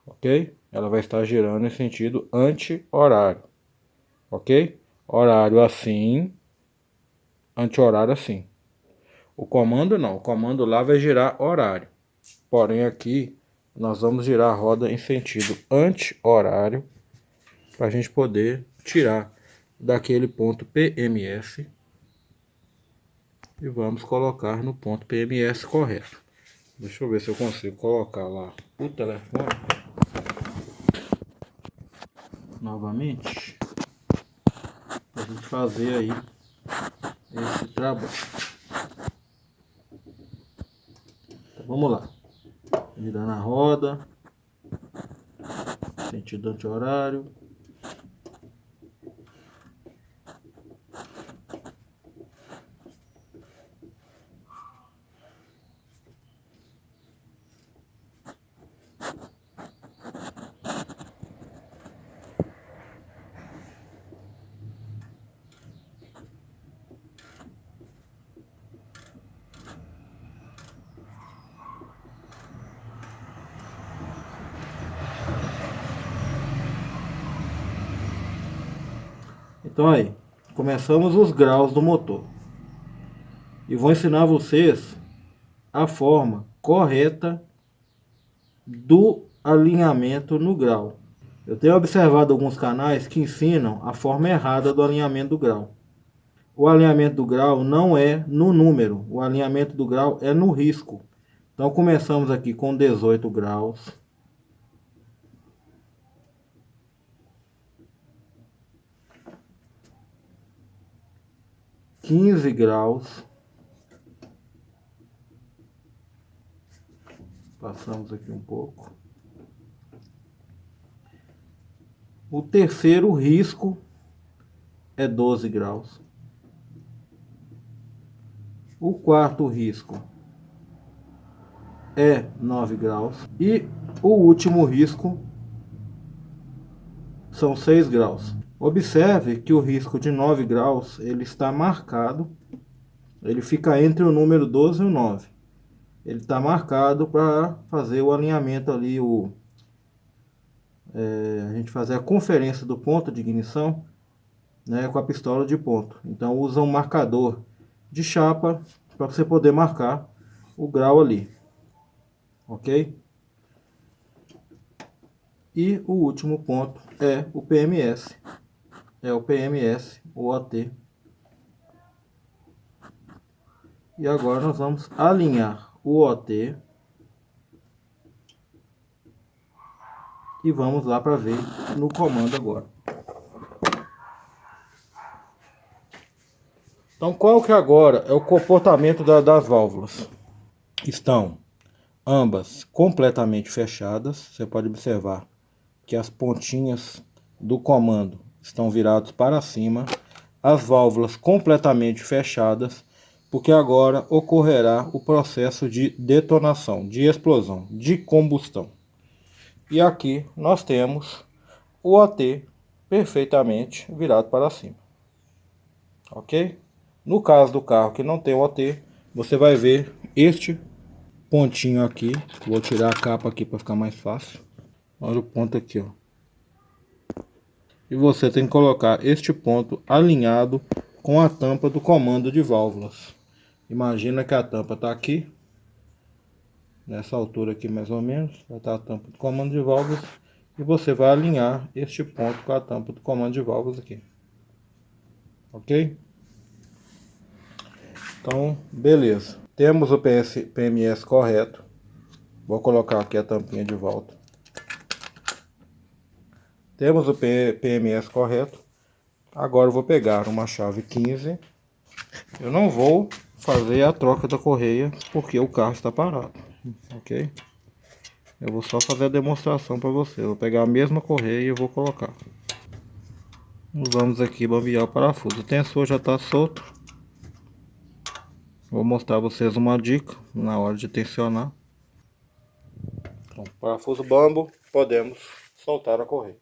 ok? Ela vai estar girando em sentido anti-horário, ok? Horário assim, anti-horário assim. O comando não, o comando lá vai girar horário, porém aqui nós vamos girar a roda em sentido anti-horário para a gente poder tirar daquele ponto PMS e vamos colocar no ponto PMS correto. Deixa eu ver se eu consigo colocar lá o telefone novamente para a gente fazer aí esse trabalho. Então, vamos lá, girando a roda, sentido anti-horário. Então aí, começamos os graus do motor. E vou ensinar vocês a forma correta do alinhamento no grau. Eu tenho observado alguns canais que ensinam a forma errada do alinhamento do grau. O alinhamento do grau não é no número, o alinhamento do grau é no risco. Então começamos aqui com 18 graus. $15. Passamos aqui um pouco. O terceiro risco é 12 graus. O quarto risco é 9 graus. E o último risco são 6 graus. Observe que o risco de 9 graus ele está marcado. Ele fica entre o número 12 e o 9. Ele está marcado para fazer o alinhamento ali, a gente fazer a conferência do ponto de ignição, né, com a pistola de ponto. Então usa um marcador de chapa para você poder marcar o grau ali, ok? E o último ponto é o PMS, o OT. E agora nós vamos alinhar o OT e vamos lá para ver no comando agora. Então qual que agora é o comportamento das válvulas? Estão ambas completamente fechadas. Você pode observar que as pontinhas do comando estão viradas para cima. As válvulas completamente fechadas, porque agora ocorrerá o processo de detonação, de explosão, de combustão. E aqui nós temos o OT perfeitamente virado para cima, ok? No caso do carro que não tem o OT, você vai ver este pontinho aqui. Vou tirar a capa aqui para ficar mais fácil. Olha o ponto aqui, ó. E você tem que colocar este ponto alinhado com a tampa do comando de válvulas. Imagina que a tampa está aqui, nessa altura aqui mais ou menos, vai estar a tampa do comando de válvulas, e você vai alinhar este ponto com a tampa do comando de válvulas aqui, ok? Então, beleza. Temos o PMS correto. Vou colocar aqui a tampinha de volta. Temos o PMS correto. Agora eu vou pegar uma chave 15. Eu não vou fazer a troca da correia porque o carro está parado, ok? Eu vou só fazer a demonstração para você. Eu vou pegar a mesma correia e vou colocar. Vamos aqui bambear o parafuso. O tensor já está solto. Vou mostrar a vocês uma dica na hora de tensionar. Então, parafuso bambo, podemos soltar a correia.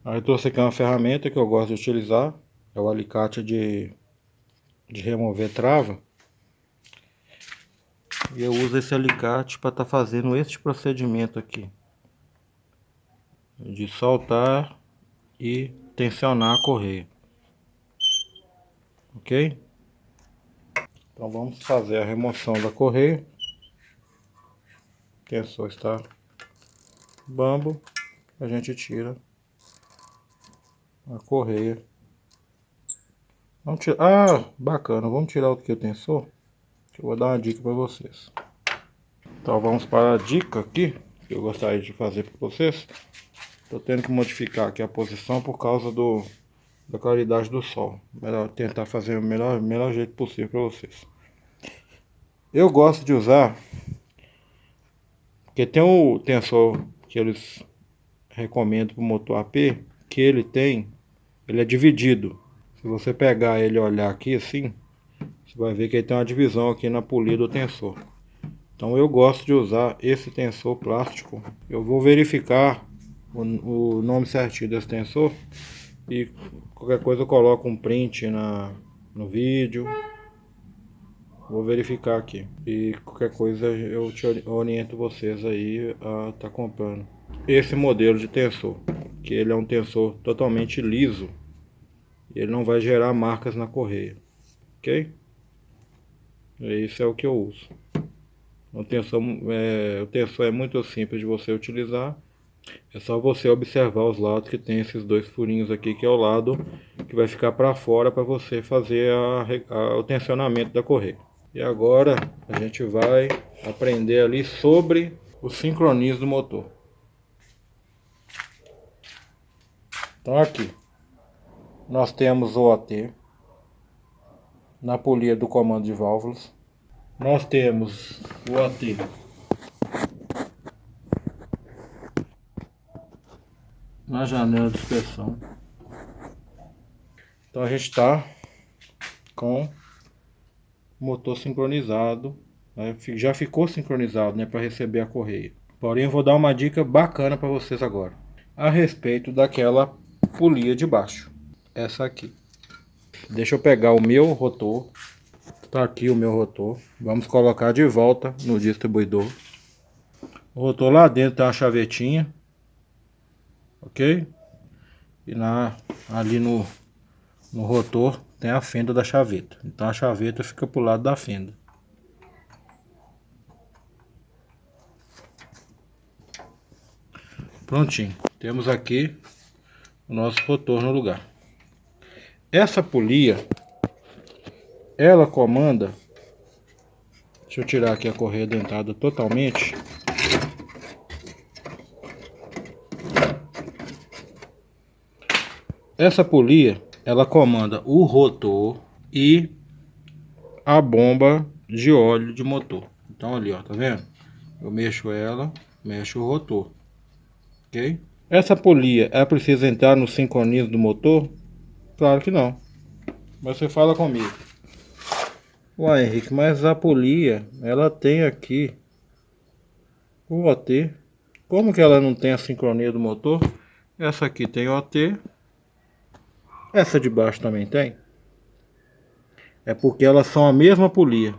Aí trouxe aqui uma ferramenta que eu gosto de utilizar, é o alicate de remover trava. E eu uso esse alicate para estar fazendo este procedimento aqui, de soltar e tensionar a correia. Ok? Então vamos fazer a remoção da correia. O tensor está bambo, a gente tira a correia. Vamos tirar. Ah, bacana, vamos tirar o que o tensor, que eu vou dar uma dica para vocês. Então vamos para a dica aqui que eu gostaria de fazer para vocês. Estou tendo que modificar aqui a posição por causa da claridade do sol. Melhor tentar fazer o melhor jeito possível para vocês. Eu gosto de usar, porque tem o tensor que eles recomendam para o motor AP, que ele é dividido. Se você pegar ele e olhar aqui assim, você vai ver que ele tem uma divisão aqui na polia do tensor. Então eu gosto de usar esse tensor plástico. Eu vou verificar o nome certinho desse tensor e qualquer coisa eu coloco um print no vídeo. Vou verificar aqui e qualquer coisa eu te oriento vocês aí a estar comprando esse modelo de tensor, que ele é um tensor totalmente liso e ele não vai gerar marcas na correia, ok? Isso é o que eu uso. O tensor é muito simples de você utilizar. É só você observar os lados que tem esses dois furinhos aqui, que é o lado que vai ficar para fora para você fazer o tensionamento da correia. E agora a gente vai aprender ali sobre o sincronismo do motor. Então aqui nós temos o OT na polia do comando de válvulas. Nós temos o OT na janela de inspeção. Então a gente está com o motor sincronizado, né? Já ficou sincronizado, né, para receber a correia. Porém eu vou dar uma dica bacana para vocês agora a respeito daquela polia de baixo, essa aqui. Deixa eu pegar o meu rotor. Tá aqui o meu rotor. Vamos colocar de volta no distribuidor. O rotor lá dentro tem uma chavetinha, ok? E ali no rotor tem a fenda da chaveta. Então a chaveta fica pro lado da fenda. Prontinho. Temos aqui o nosso rotor no lugar. Essa polia, ela comanda. Deixa eu tirar aqui a correia dentada totalmente. Essa polia, ela comanda o rotor e a bomba de óleo de motor. Então ali, ó, tá vendo? Eu mexo ela, mexo o rotor, ok? Essa polia, ela precisa entrar no sincronismo do motor? Claro que não. Mas você fala comigo. Ué, Henrique, mas a polia, ela tem aqui o OT. Como que ela não tem a sincronia do motor? Essa aqui tem OT. Essa de baixo também tem. É porque elas são a mesma polia.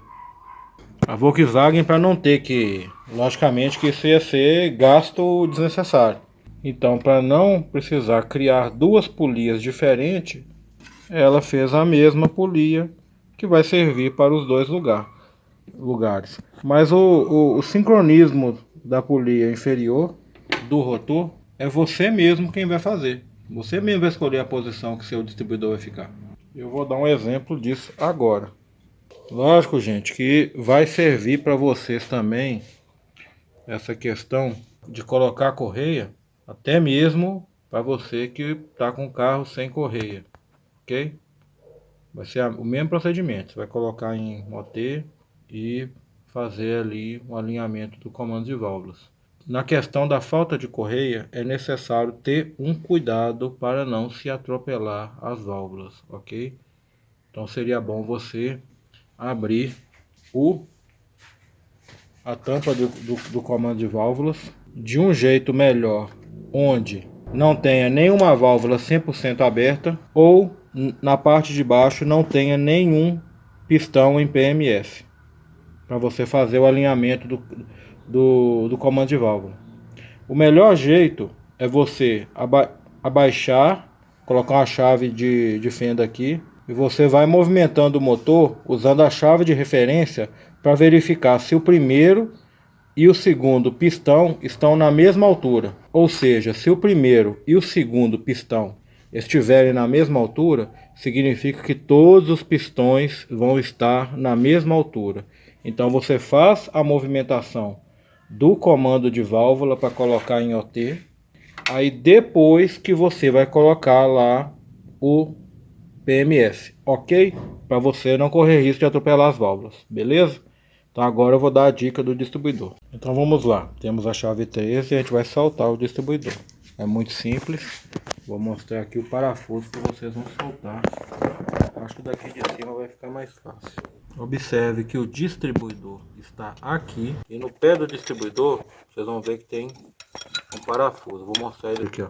A Volkswagen, para não ter que, logicamente que isso ia ser gasto desnecessário. Então, para não precisar criar duas polias diferentes, ela fez a mesma polia que vai servir para os dois lugares. Mas o sincronismo da polia inferior do rotor é você mesmo quem vai fazer. Você mesmo vai escolher a posição que seu distribuidor vai ficar. Eu vou dar um exemplo disso agora. Lógico, gente, que vai servir para vocês também essa questão de colocar a correia, até mesmo para você que está com o carro sem correia, ok? Vai ser o mesmo procedimento. Você vai colocar em OT e fazer ali o alinhamento do comando de válvulas. Na questão da falta de correia, é necessário ter um cuidado para não se atropelar as válvulas, ok? Então seria bom você abrir a tampa do comando de válvulas de um jeito melhor, onde não tenha nenhuma válvula 100% aberta ou na parte de baixo não tenha nenhum pistão em PMF, para você fazer o alinhamento do comando de válvula. O melhor jeito é você abaixar, colocar uma chave de fenda aqui, e você vai movimentando o motor usando a chave de referência para verificar se o primeiro e o segundo pistão estão na mesma altura. Ou seja, se o primeiro e o segundo pistão estiverem na mesma altura, significa que todos os pistões vão estar na mesma altura. Então você faz a movimentação do comando de válvula para colocar em OT. Aí depois que você vai colocar lá o PMF, ok? Para você não correr risco de atropelar as válvulas, beleza? Então agora eu vou dar a dica do distribuidor. Então vamos lá, temos a chave 13 e a gente vai soltar o distribuidor. É muito simples, vou mostrar aqui o parafuso que vocês vão soltar. Acho que daqui de cima vai ficar mais fácil. Observe que o distribuidor está aqui e no pé do distribuidor vocês vão ver que tem um parafuso. Vou mostrar ele aqui, ó.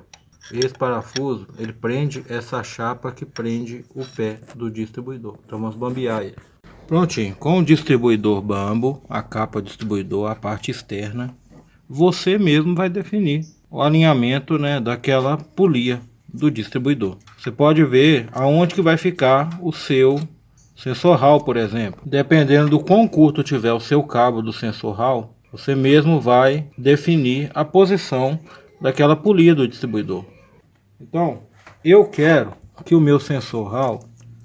Esse parafuso, ele prende essa chapa que prende o pé do distribuidor. Então vamos bambear ele. Prontinho, com o distribuidor bambo, a capa distribuidor, a parte externa, você mesmo vai definir o alinhamento, né, daquela polia do distribuidor. Você pode ver aonde que vai ficar o seu sensor Hall, por exemplo. Dependendo do quão curto tiver o seu cabo do sensor Hall, você mesmo vai definir a posição daquela polia do distribuidor. Então, eu quero que o meu sensor Hall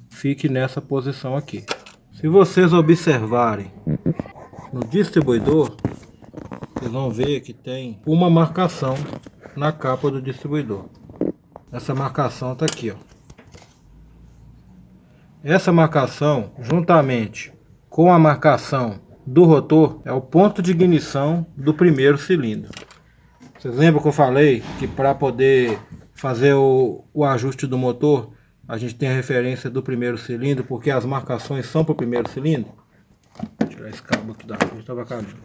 fique nessa posição aqui. Se vocês observarem no distribuidor, vocês vão ver que tem uma marcação na capa do distribuidor. Essa marcação está aqui, ó. Essa marcação, juntamente com a marcação do rotor, é o ponto de ignição do primeiro cilindro. Vocês lembram que eu falei que para poder fazer o ajuste do motor, a gente tem a referência do primeiro cilindro, porque as marcações são para o primeiro cilindro? Vou tirar esse cabo aqui da frente, estava acabando.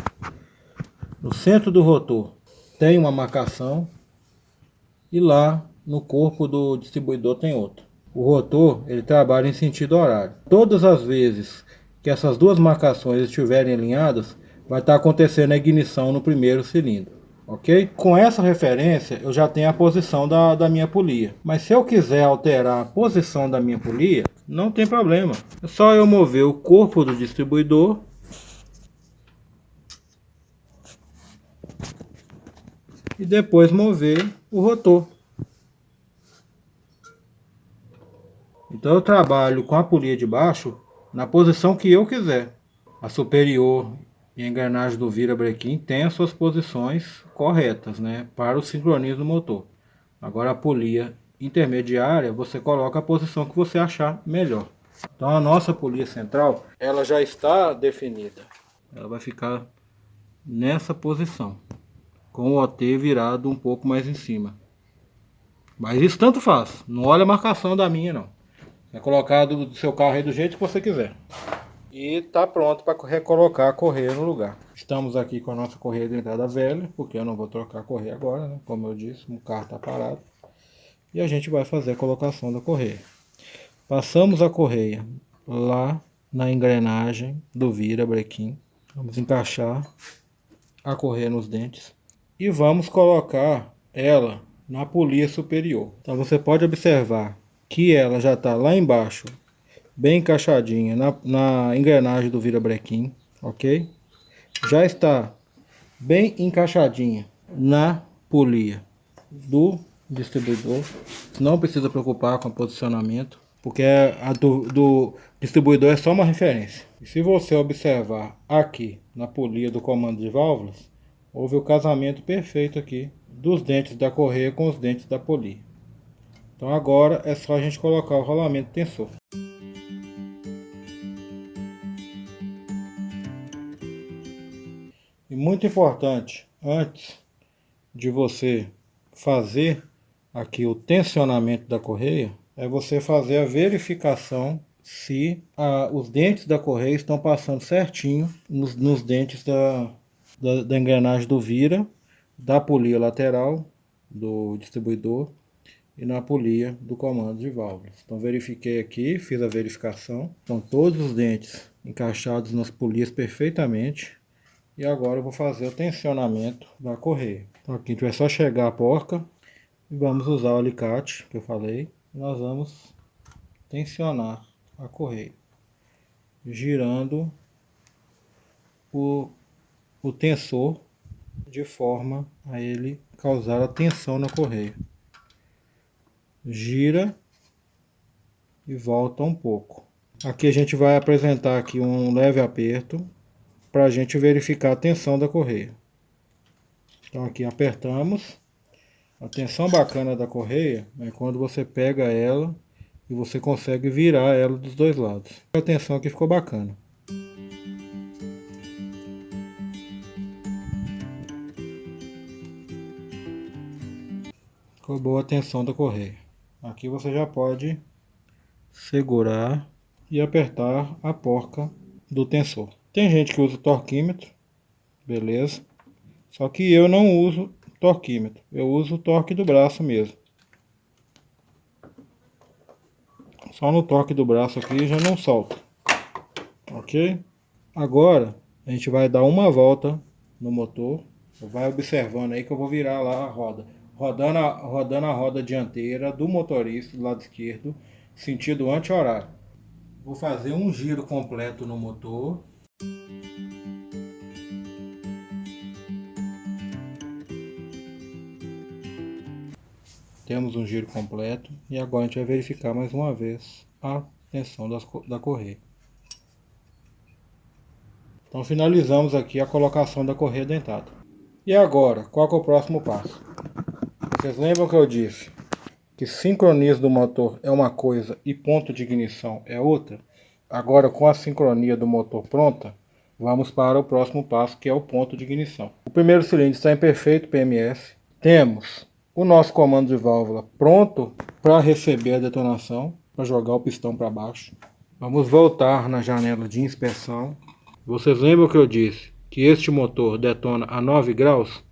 No centro do rotor tem uma marcação e lá no corpo do distribuidor tem outra. O rotor, ele trabalha em sentido horário. Todas as vezes que essas duas marcações estiverem alinhadas, vai estar acontecendo a ignição no primeiro cilindro. Ok? Com essa referência eu já tenho a posição da minha polia. Mas se eu quiser alterar a posição da minha polia, não tem problema. É só eu mover o corpo do distribuidor e depois mover o rotor. Então eu trabalho com a polia de baixo na posição que eu quiser. A superior e a engrenagem do virabrequim tem as suas posições corretas, né, para o sincronismo do motor. Agora a polia intermediária, você coloca a posição que você achar melhor. Então a nossa polia central, ela já está definida. Ela vai ficar nessa posição, com o OT virado um pouco mais em cima. Mas isso tanto faz, não olha a marcação da minha não. É colocar do seu carro aí do jeito que você quiser. E está pronto para recolocar a correia no lugar. Estamos aqui com a nossa correia de entrada velha, porque eu não vou trocar a correia agora, né? Como eu disse, o carro está parado. E a gente vai fazer a colocação da correia. Passamos a correia lá na engrenagem do virabrequim. Vamos encaixar a correia nos dentes. E vamos colocar ela na polia superior. Então você pode observar que ela já está lá embaixo, bem encaixadinha na engrenagem do virabrequim, ok? Já está bem encaixadinha na polia do distribuidor. Não precisa preocupar com o posicionamento, porque a do distribuidor é só uma referência. E se você observar aqui na polia do comando de válvulas, houve o casamento perfeito aqui dos dentes da correia com os dentes da polia. Então agora é só a gente colocar o rolamento tensor. E muito importante, antes de você fazer aqui o tensionamento da correia, é você fazer a verificação se os dentes da correia estão passando certinho nos dentes da engrenagem do vira, da polia lateral do distribuidor e na polia do comando de válvulas. Então verifiquei aqui, fiz a verificação. Estão todos os dentes encaixados nas polias perfeitamente. E agora eu vou fazer o tensionamento da correia. Então aqui a gente vai só chegar a porca e vamos usar o alicate que eu falei. Nós vamos tensionar a correia, girando o tensor de forma a ele causar a tensão na correia. Gira e volta um pouco. Aqui a gente vai apresentar aqui um leve aperto para a gente verificar a tensão da correia. Então aqui apertamos. A tensão bacana da correia é quando você pega ela e você consegue virar ela dos dois lados. A tensão aqui ficou bacana. Ficou boa a tensão da correia. Aqui você já pode segurar e apertar a porca do tensor. Tem gente que usa torquímetro, beleza? Só que eu não uso torquímetro, eu uso o torque do braço mesmo. Só no torque do braço aqui já não solta, ok? Agora a gente vai dar uma volta no motor. Vai observando aí que eu vou virar lá a roda. Rodando a roda dianteira do motorista do lado esquerdo, sentido anti-horário. Vou fazer um giro completo no motor. Temos um giro completo e agora a gente vai verificar mais uma vez a tensão da correia. Então finalizamos aqui a colocação da correia dentada. E agora, qual que é o próximo passo? Vocês lembram que eu disse que sincronia do motor é uma coisa e ponto de ignição é outra? Agora, com a sincronia do motor pronta, vamos para o próximo passo, que é o ponto de ignição. O primeiro cilindro está em perfeito PMS. Temos o nosso comando de válvula pronto para receber a detonação, para jogar o pistão para baixo. Vamos voltar na janela de inspeção. Vocês lembram que eu disse que este motor detona a 9 graus?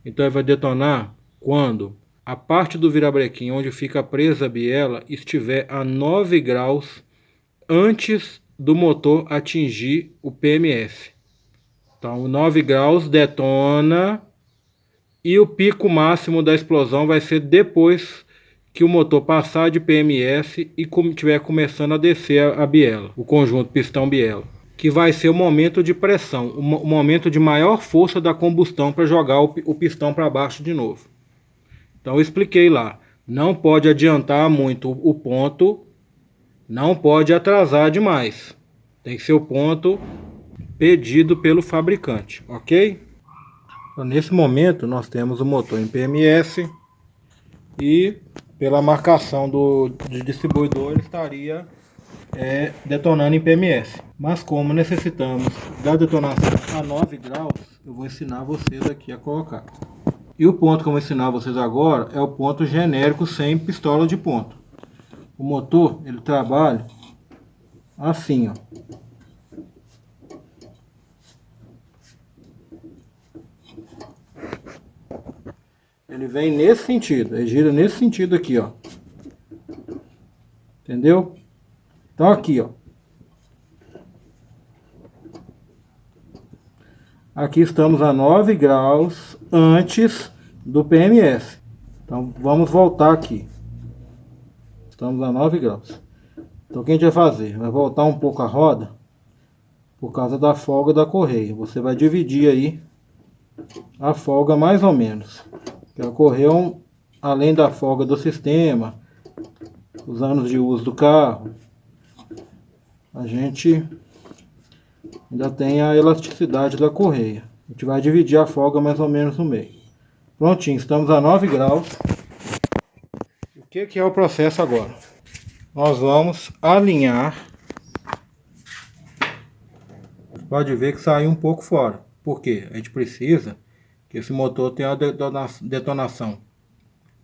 Então ele vai detonar quando a parte do virabrequim onde fica presa a biela estiver a 9 graus antes do motor atingir o PMS. Então 9 graus detona e o pico máximo da explosão vai ser depois que o motor passar de PMS e estiver começando a descer a biela, o conjunto pistão-biela, que vai ser o momento de pressão, o momento de maior força da combustão para jogar o pistão para baixo de novo. Então eu expliquei lá, não pode adiantar muito o ponto, não pode atrasar demais. Tem que ser o ponto pedido pelo fabricante, ok? Então, nesse momento nós temos o motor em PMS e pela marcação do distribuidor ele estaria detonando em PMS. Mas como necessitamos da detonação a 9 graus, eu vou ensinar vocês aqui a colocar. E o ponto que eu vou ensinar vocês agora é o ponto genérico sem pistola de ponto. O motor ele trabalha assim, ó. Ele vem nesse sentido, ele gira nesse sentido aqui, ó. Entendeu? Então aqui, ó. Aqui estamos a 9 graus antes do PMS. Então vamos voltar aqui. Estamos a 9 graus. Então o que a gente vai fazer? Vai voltar um pouco a roda por causa da folga da correia. Você vai dividir aí a folga mais ou menos. A correia, além da folga do sistema, os anos de uso do carro, a gente ainda tem a elasticidade da correia. A gente vai dividir a folga mais ou menos no meio. Prontinho, estamos a 9 graus. O que é o processo agora? Nós vamos alinhar. Pode ver que saiu um pouco fora. Por quê? A gente precisa que esse motor tenha uma detonação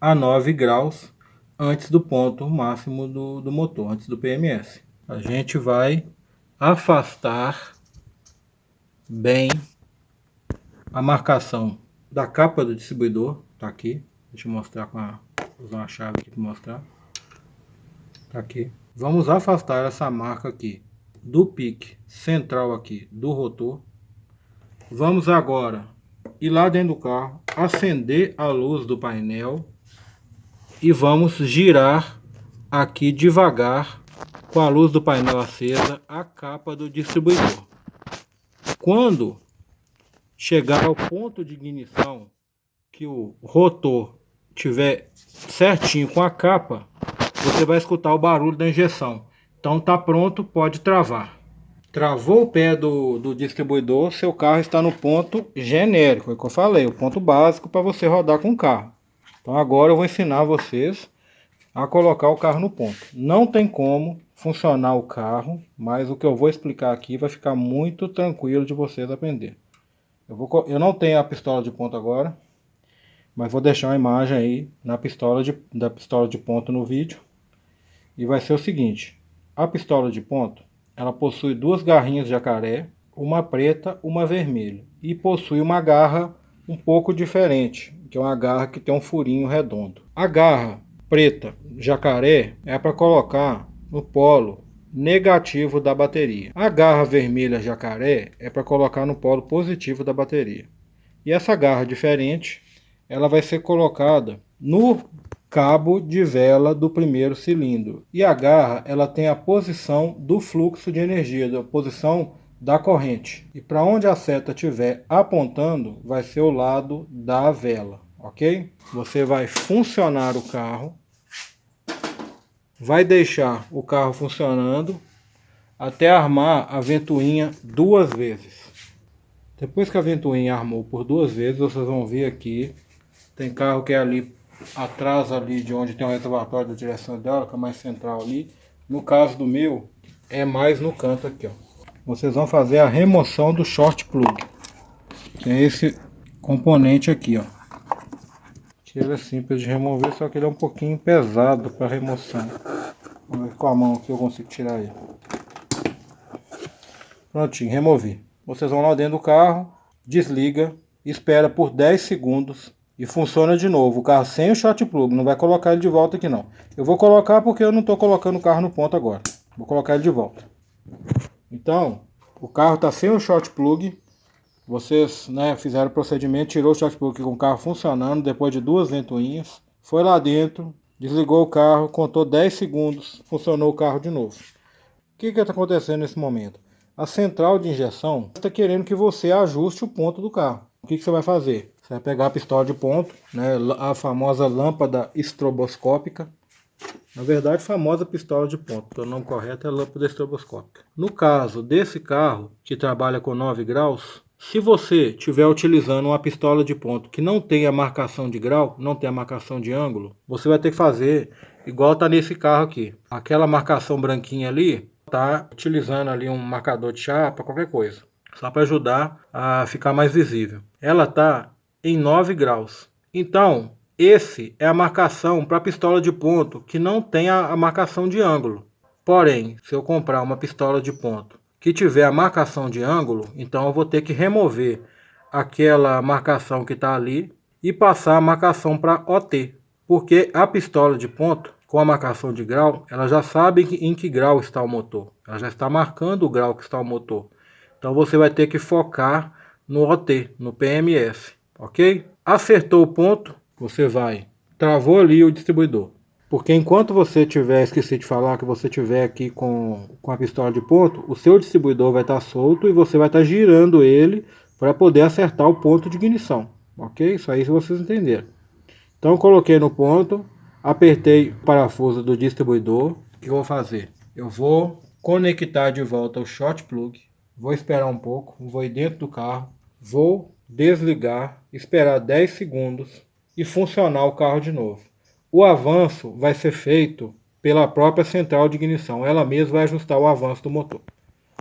a 9 graus antes do ponto máximo do motor, antes do PMS. a gente vai afastar bem a marcação da capa do distribuidor. Tá aqui. Deixa eu mostrar usar uma chave aqui para mostrar. Tá aqui. Vamos afastar essa marca aqui do pique central aqui do rotor. Vamos agora ir lá dentro do carro, acender a luz do painel e vamos girar aqui devagar, com a luz do painel acesa, a capa do distribuidor. Quando chegar ao ponto de ignição que o rotor tiver certinho com a capa, você vai escutar o barulho da injeção. Então tá pronto, pode travar. Travou o pé do distribuidor, seu carro está no ponto genérico, é o que eu falei, o ponto básico para você rodar com o carro. Então agora eu vou ensinar vocês a colocar o carro no ponto. Não tem como funcionar o carro, mas o que eu vou explicar aqui vai ficar muito tranquilo de vocês aprender. Eu não tenho a pistola de ponto agora, mas vou deixar uma imagem aí da pistola de ponto no vídeo. E vai ser o seguinte, a pistola de ponto, ela possui duas garrinhas de jacaré, uma preta, uma vermelha. E possui uma garra um pouco diferente, que é uma garra que tem um furinho redondo. A garra preta jacaré é para colocar no polo negativo da bateria. A garra vermelha jacaré é para colocar no polo positivo da bateria. E essa garra diferente, ela vai ser colocada no cabo de vela do primeiro cilindro. E a garra, ela tem a posição do fluxo de energia, da posição da corrente. E para onde a seta estiver apontando, vai ser o lado da vela, ok? Você vai funcionar o carro, vai deixar o carro funcionando até armar a ventoinha 2 vezes. Depois que a ventoinha armou por 2 vezes, vocês vão ver aqui, tem carro que é ali atrás ali de onde tem o reservatório da direção hidráulica, mais central ali. No caso do meu, é mais no canto aqui, ó. Vocês vão fazer a remoção do short plug, que é esse componente aqui, ó. Ele é simples de remover, só que ele é um pouquinho pesado para remoção. Vamos ver com a mão aqui eu consigo tirar ele. Prontinho, removi. Vocês vão lá dentro do carro, desliga, espera por 10 segundos e funciona de novo. O carro sem o short plug, não vai colocar ele de volta aqui não. Eu vou colocar porque eu não estou colocando o carro no ponto agora. Vou colocar ele de volta. Então, o carro está sem o short plug. Vocês, né, fizeram o procedimento, tirou o short plug com o carro funcionando depois de 2 ventoinhas. Foi lá dentro, desligou o carro, contou 10 segundos, funcionou o carro de novo. O que está acontecendo nesse momento? A central de injeção está querendo que você ajuste o ponto do carro. O que você vai fazer? Você vai pegar a pistola de ponto, né, a famosa lâmpada estroboscópica. Na verdade, famosa pistola de ponto, porque o nome correto é lâmpada estroboscópica. No caso desse carro, que trabalha com 9 graus, se você estiver utilizando uma pistola de ponto que não tem a marcação de grau, não tem a marcação de ângulo, você vai ter que fazer igual está nesse carro aqui. Aquela marcação branquinha ali, tá utilizando ali um marcador de chapa, qualquer coisa, só para ajudar a ficar mais visível. Ela tá em 9 graus. Então, esse é a marcação para pistola de ponto que não tem a marcação de ângulo. Porém, se eu comprar uma pistola de ponto que tiver a marcação de ângulo, então eu vou ter que remover aquela marcação que está ali e passar a marcação para OT. Porque a pistola de ponto com a marcação de grau, ela já sabe em que grau está o motor. Ela já está marcando o grau que está o motor. Então você vai ter que focar no OT, no PMS, ok? Acertou o ponto, você vai, travou ali o distribuidor. Porque enquanto você tiver, esqueci de falar, que você tiver aqui com a pistola de ponto, o seu distribuidor vai estar solto e você vai estar girando ele para poder acertar o ponto de ignição, ok? Isso aí se vocês entenderam. Então eu coloquei no ponto, apertei o parafuso do distribuidor. O que eu vou fazer? Eu vou conectar de volta o short plug, vou esperar um pouco, vou ir dentro do carro, vou desligar, esperar 10 segundos e funcionar o carro de novo. O avanço vai ser feito pela própria central de ignição, ela mesma vai ajustar o avanço do motor,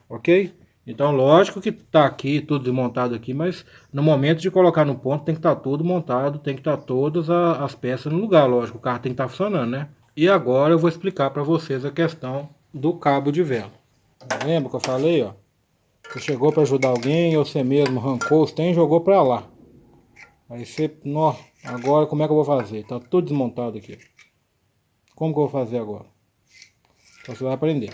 ok? Então lógico que está aqui tudo desmontado aqui, mas no momento de colocar no ponto tem que estar tudo montado, tem que estar todas as peças no lugar, lógico, o carro tem que estar funcionando, né? E agora eu vou explicar para vocês a questão do cabo de vela. Lembra que eu falei, ó? Você chegou para ajudar alguém, ou você mesmo arrancou os trem e jogou para lá. Aí você, nó, agora como é que eu vou fazer? Tá tudo desmontado aqui. Como que eu vou fazer agora? Então você vai aprender.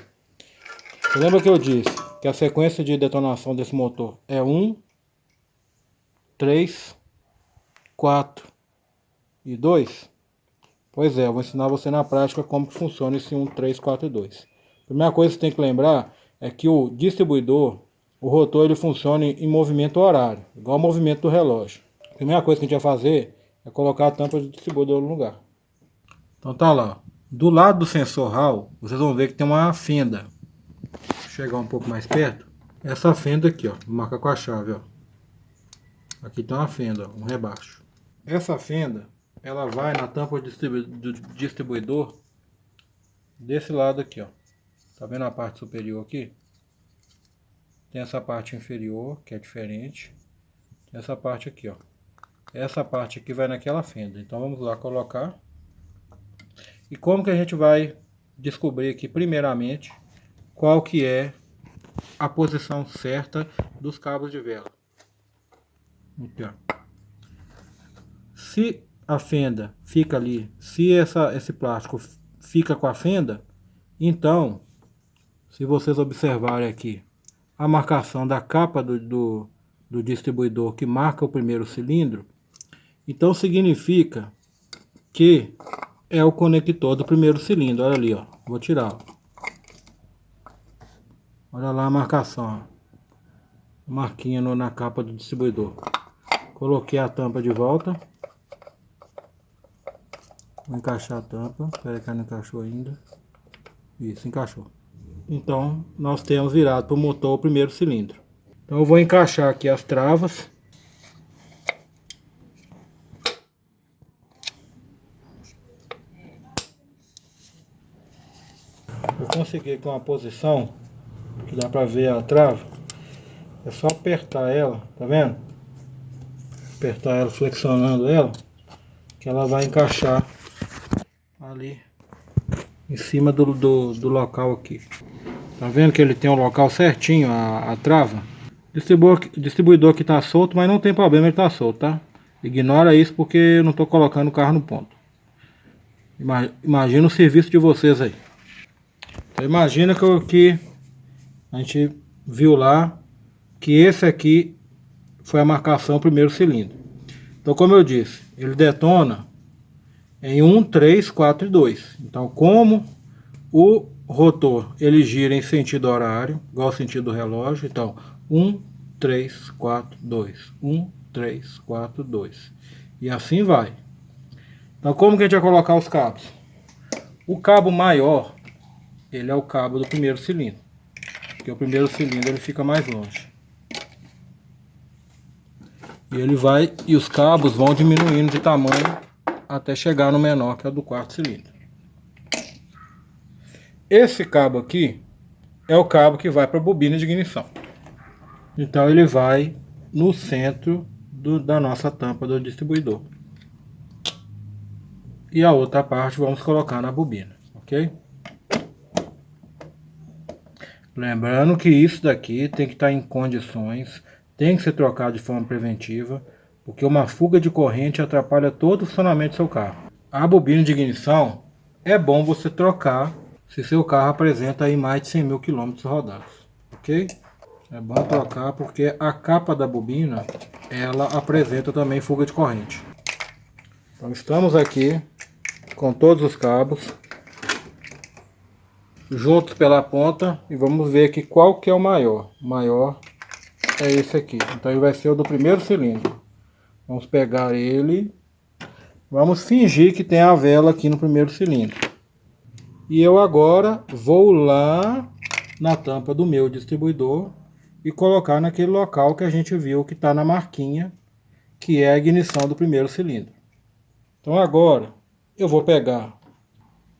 Você lembra que eu disse que a sequência de detonação desse motor é 1, 3, 4 e 2? Pois é, eu vou ensinar você na prática como que funciona esse 1, 3, 4 e 2. Primeira coisa que você tem que lembrar é que o distribuidor, o rotor, ele funciona em movimento horário, igual ao movimento do relógio. A primeira coisa que a gente vai fazer é colocar a tampa do distribuidor no lugar. Então tá lá, ó. Do lado do sensor Hall, vocês vão ver que tem uma fenda. Vou chegar um pouco mais perto. Essa fenda aqui, ó, marca com a chave, ó. Aqui tem uma fenda, ó, um rebaixo. Essa fenda, ela vai na tampa do distribuidor desse lado aqui, ó. Tá vendo a parte superior aqui? Tem essa parte inferior, que é diferente. Tem essa parte aqui, ó. Essa parte aqui vai naquela fenda. Então vamos lá colocar. E como que a gente vai descobrir aqui, primeiramente, qual que é a posição certa dos cabos de vela? Aqui, ó. Se a fenda fica ali, se esse plástico fica com a fenda, então, se vocês observarem aqui, a marcação da capa do distribuidor que marca o primeiro cilindro, então significa que é o conector do primeiro cilindro. Olha ali, ó. Vou tirar, ó. Olha lá a marcação, ó. Marquinha na capa do distribuidor. Coloquei a tampa de volta. Vou encaixar a tampa. Espera que ela não encaixou ainda. Isso, encaixou. Então, nós temos virado para o motor o primeiro cilindro. Então eu vou encaixar aqui as travas. Eu consegui aqui uma posição que dá para ver a trava. É só apertar ela, tá vendo? Apertar ela, flexionando ela, que ela vai encaixar ali em cima do local aqui. Tá vendo que ele tem o local certinho, a trava? O distribuidor aqui tá solto, mas não tem problema, ele tá solto, tá? Ignora isso porque eu não tô colocando o carro no ponto. Imagina o serviço de vocês aí. Então imagina que a gente viu lá que esse aqui foi a marcação primeiro cilindro. Então, como eu disse, ele detona em 1, 3, 4 e 2. Então, como o rotor ele gira em sentido horário, igual ao sentido do relógio, então 1, 3, 4, 2. 1, 3, 4, 2. E assim vai. Então, como que a gente vai colocar os cabos? O cabo maior, ele é o cabo do primeiro cilindro, porque o primeiro cilindro ele fica mais longe. E ele vai, e os cabos vão diminuindo de tamanho até chegar no menor, que é o do quarto cilindro. Esse cabo aqui é o cabo que vai para a bobina de ignição. Então ele vai no centro da nossa tampa do distribuidor. E a outra parte vamos colocar na bobina, ok? Lembrando que isso daqui tem que estar em condições, tem que ser trocado de forma preventiva, porque uma fuga de corrente atrapalha todo o funcionamento do seu carro. A bobina de ignição é bom você trocar se seu carro apresenta aí mais de 100 mil quilômetros rodados, ok? É bom trocar porque a capa da bobina, ela apresenta também fuga de corrente. Então estamos aqui com todos os cabos juntos pela ponta e vamos ver aqui qual que é o maior. O maior é esse aqui, então ele vai ser o do primeiro cilindro. Vamos pegar ele, vamos fingir que tem a vela aqui no primeiro cilindro. E eu agora vou lá na tampa do meu distribuidor e colocar naquele local que a gente viu que está na marquinha, que é a ignição do primeiro cilindro. Então agora eu vou pegar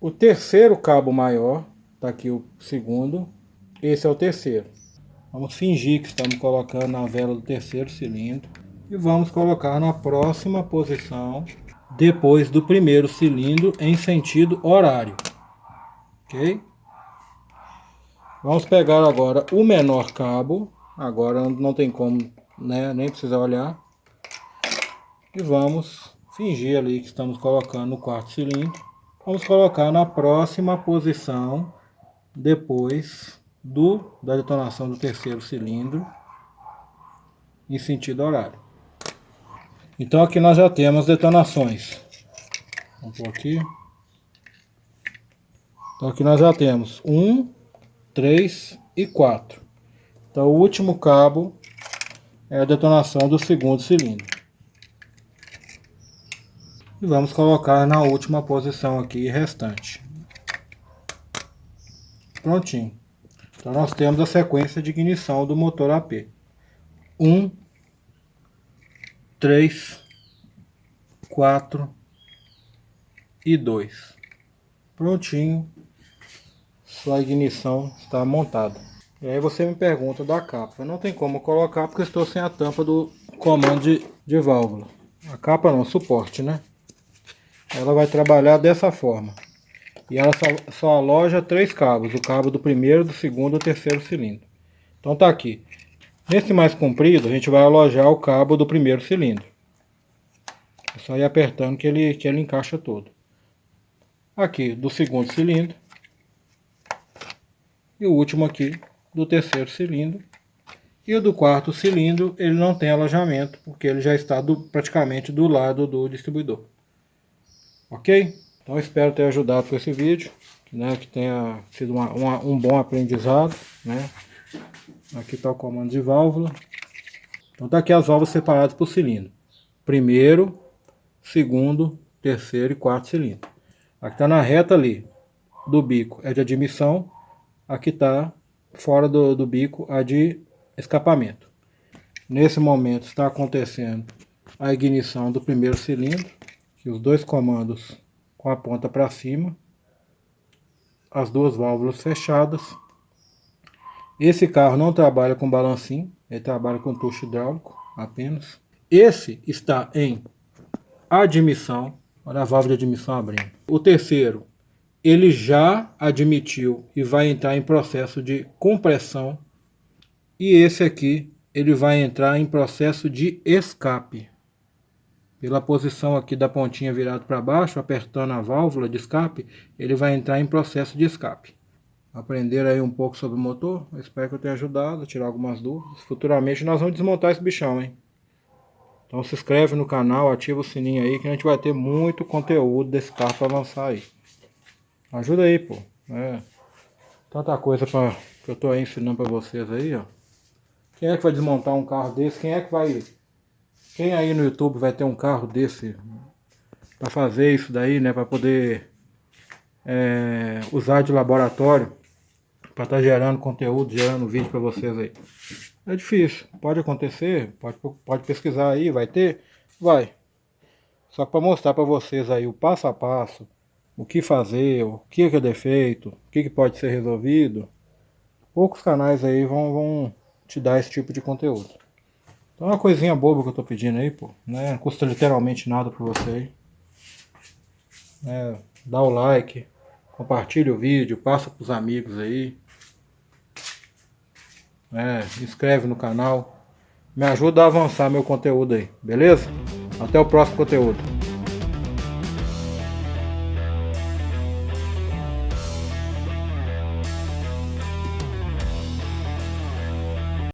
o terceiro cabo maior, tá aqui o segundo, esse é o terceiro. Vamos fingir que estamos colocando a vela do terceiro cilindro e vamos colocar na próxima posição depois do primeiro cilindro em sentido horário, ok? Vamos pegar agora o menor cabo. Agora não tem como, né? Nem precisa olhar. E vamos fingir ali que estamos colocando no quarto cilindro. Vamos colocar na próxima posição depois da detonação do terceiro cilindro em sentido horário. Então aqui nós já temos detonações. Vamos pôr aqui. Então aqui nós já temos 1, 3 e 4. Então o último cabo é a detonação do segundo cilindro. E vamos colocar na última posição aqui restante. Prontinho. Então nós temos a sequência de ignição do motor AP. 1, 3, 4 e 2. Prontinho. Sua ignição está montada. E aí você me pergunta da capa. Não tem como colocar porque estou sem a tampa do comando de válvula. A capa não, suporte, né? Ela vai trabalhar dessa forma. E ela só aloja 3 cabos. O cabo do primeiro, do segundo e do terceiro cilindro. Então tá aqui. Nesse mais comprido a gente vai alojar o cabo do primeiro cilindro. É só ir apertando que ele encaixa todo. Aqui do segundo cilindro. E o último aqui do terceiro cilindro. E o do quarto cilindro ele não tem alojamento, porque ele já está praticamente do lado do distribuidor. Ok? Então espero ter ajudado com esse vídeo, né, que tenha sido um bom aprendizado, né? Aqui está o comando de válvula. Então tá aqui as válvulas separadas por cilindro. Primeiro, segundo, terceiro e quarto cilindro. Aqui está na reta ali do bico é de admissão. Aqui está fora do bico a de escapamento. Nesse momento está acontecendo a ignição do primeiro cilindro. Que os dois comandos com a ponta para cima. As duas válvulas fechadas. Esse carro não trabalha com balancinho, ele trabalha com tucho hidráulico apenas. Esse está em admissão, olha a válvula de admissão abrindo. O terceiro, ele já admitiu e vai entrar em processo de compressão. E esse aqui, ele vai entrar em processo de escape. Pela posição aqui da pontinha virada para baixo, apertando a válvula de escape, ele vai entrar em processo de escape. Aprenderam aí um pouco sobre o motor. Eu espero que eu tenha ajudado a tirar algumas dúvidas. Futuramente nós vamos desmontar esse bichão, hein? Então se inscreve no canal, ativa o sininho aí que a gente vai ter muito conteúdo desse carro para lançar aí. Ajuda aí, pô. Tanta coisa que eu tô aí ensinando para vocês aí, ó. Quem é que vai desmontar um carro desse? Quem aí no YouTube vai ter um carro desse para fazer isso daí, né? Para poder usar de laboratório. Para estar gerando conteúdo, gerando vídeo para vocês aí. É difícil, pode acontecer, pode pesquisar aí, vai ter? Vai. Só que para mostrar para vocês aí o passo a passo, o que fazer, o que é defeito, o que pode ser resolvido, poucos canais aí vão te dar esse tipo de conteúdo. Então é uma coisinha boba que eu tô pedindo aí, pô, né? Não custa literalmente nada para você aí. Dá o like, compartilha o vídeo, passa pros amigos aí. Inscreve no canal. Me ajuda a avançar meu conteúdo aí, beleza? Até o próximo conteúdo.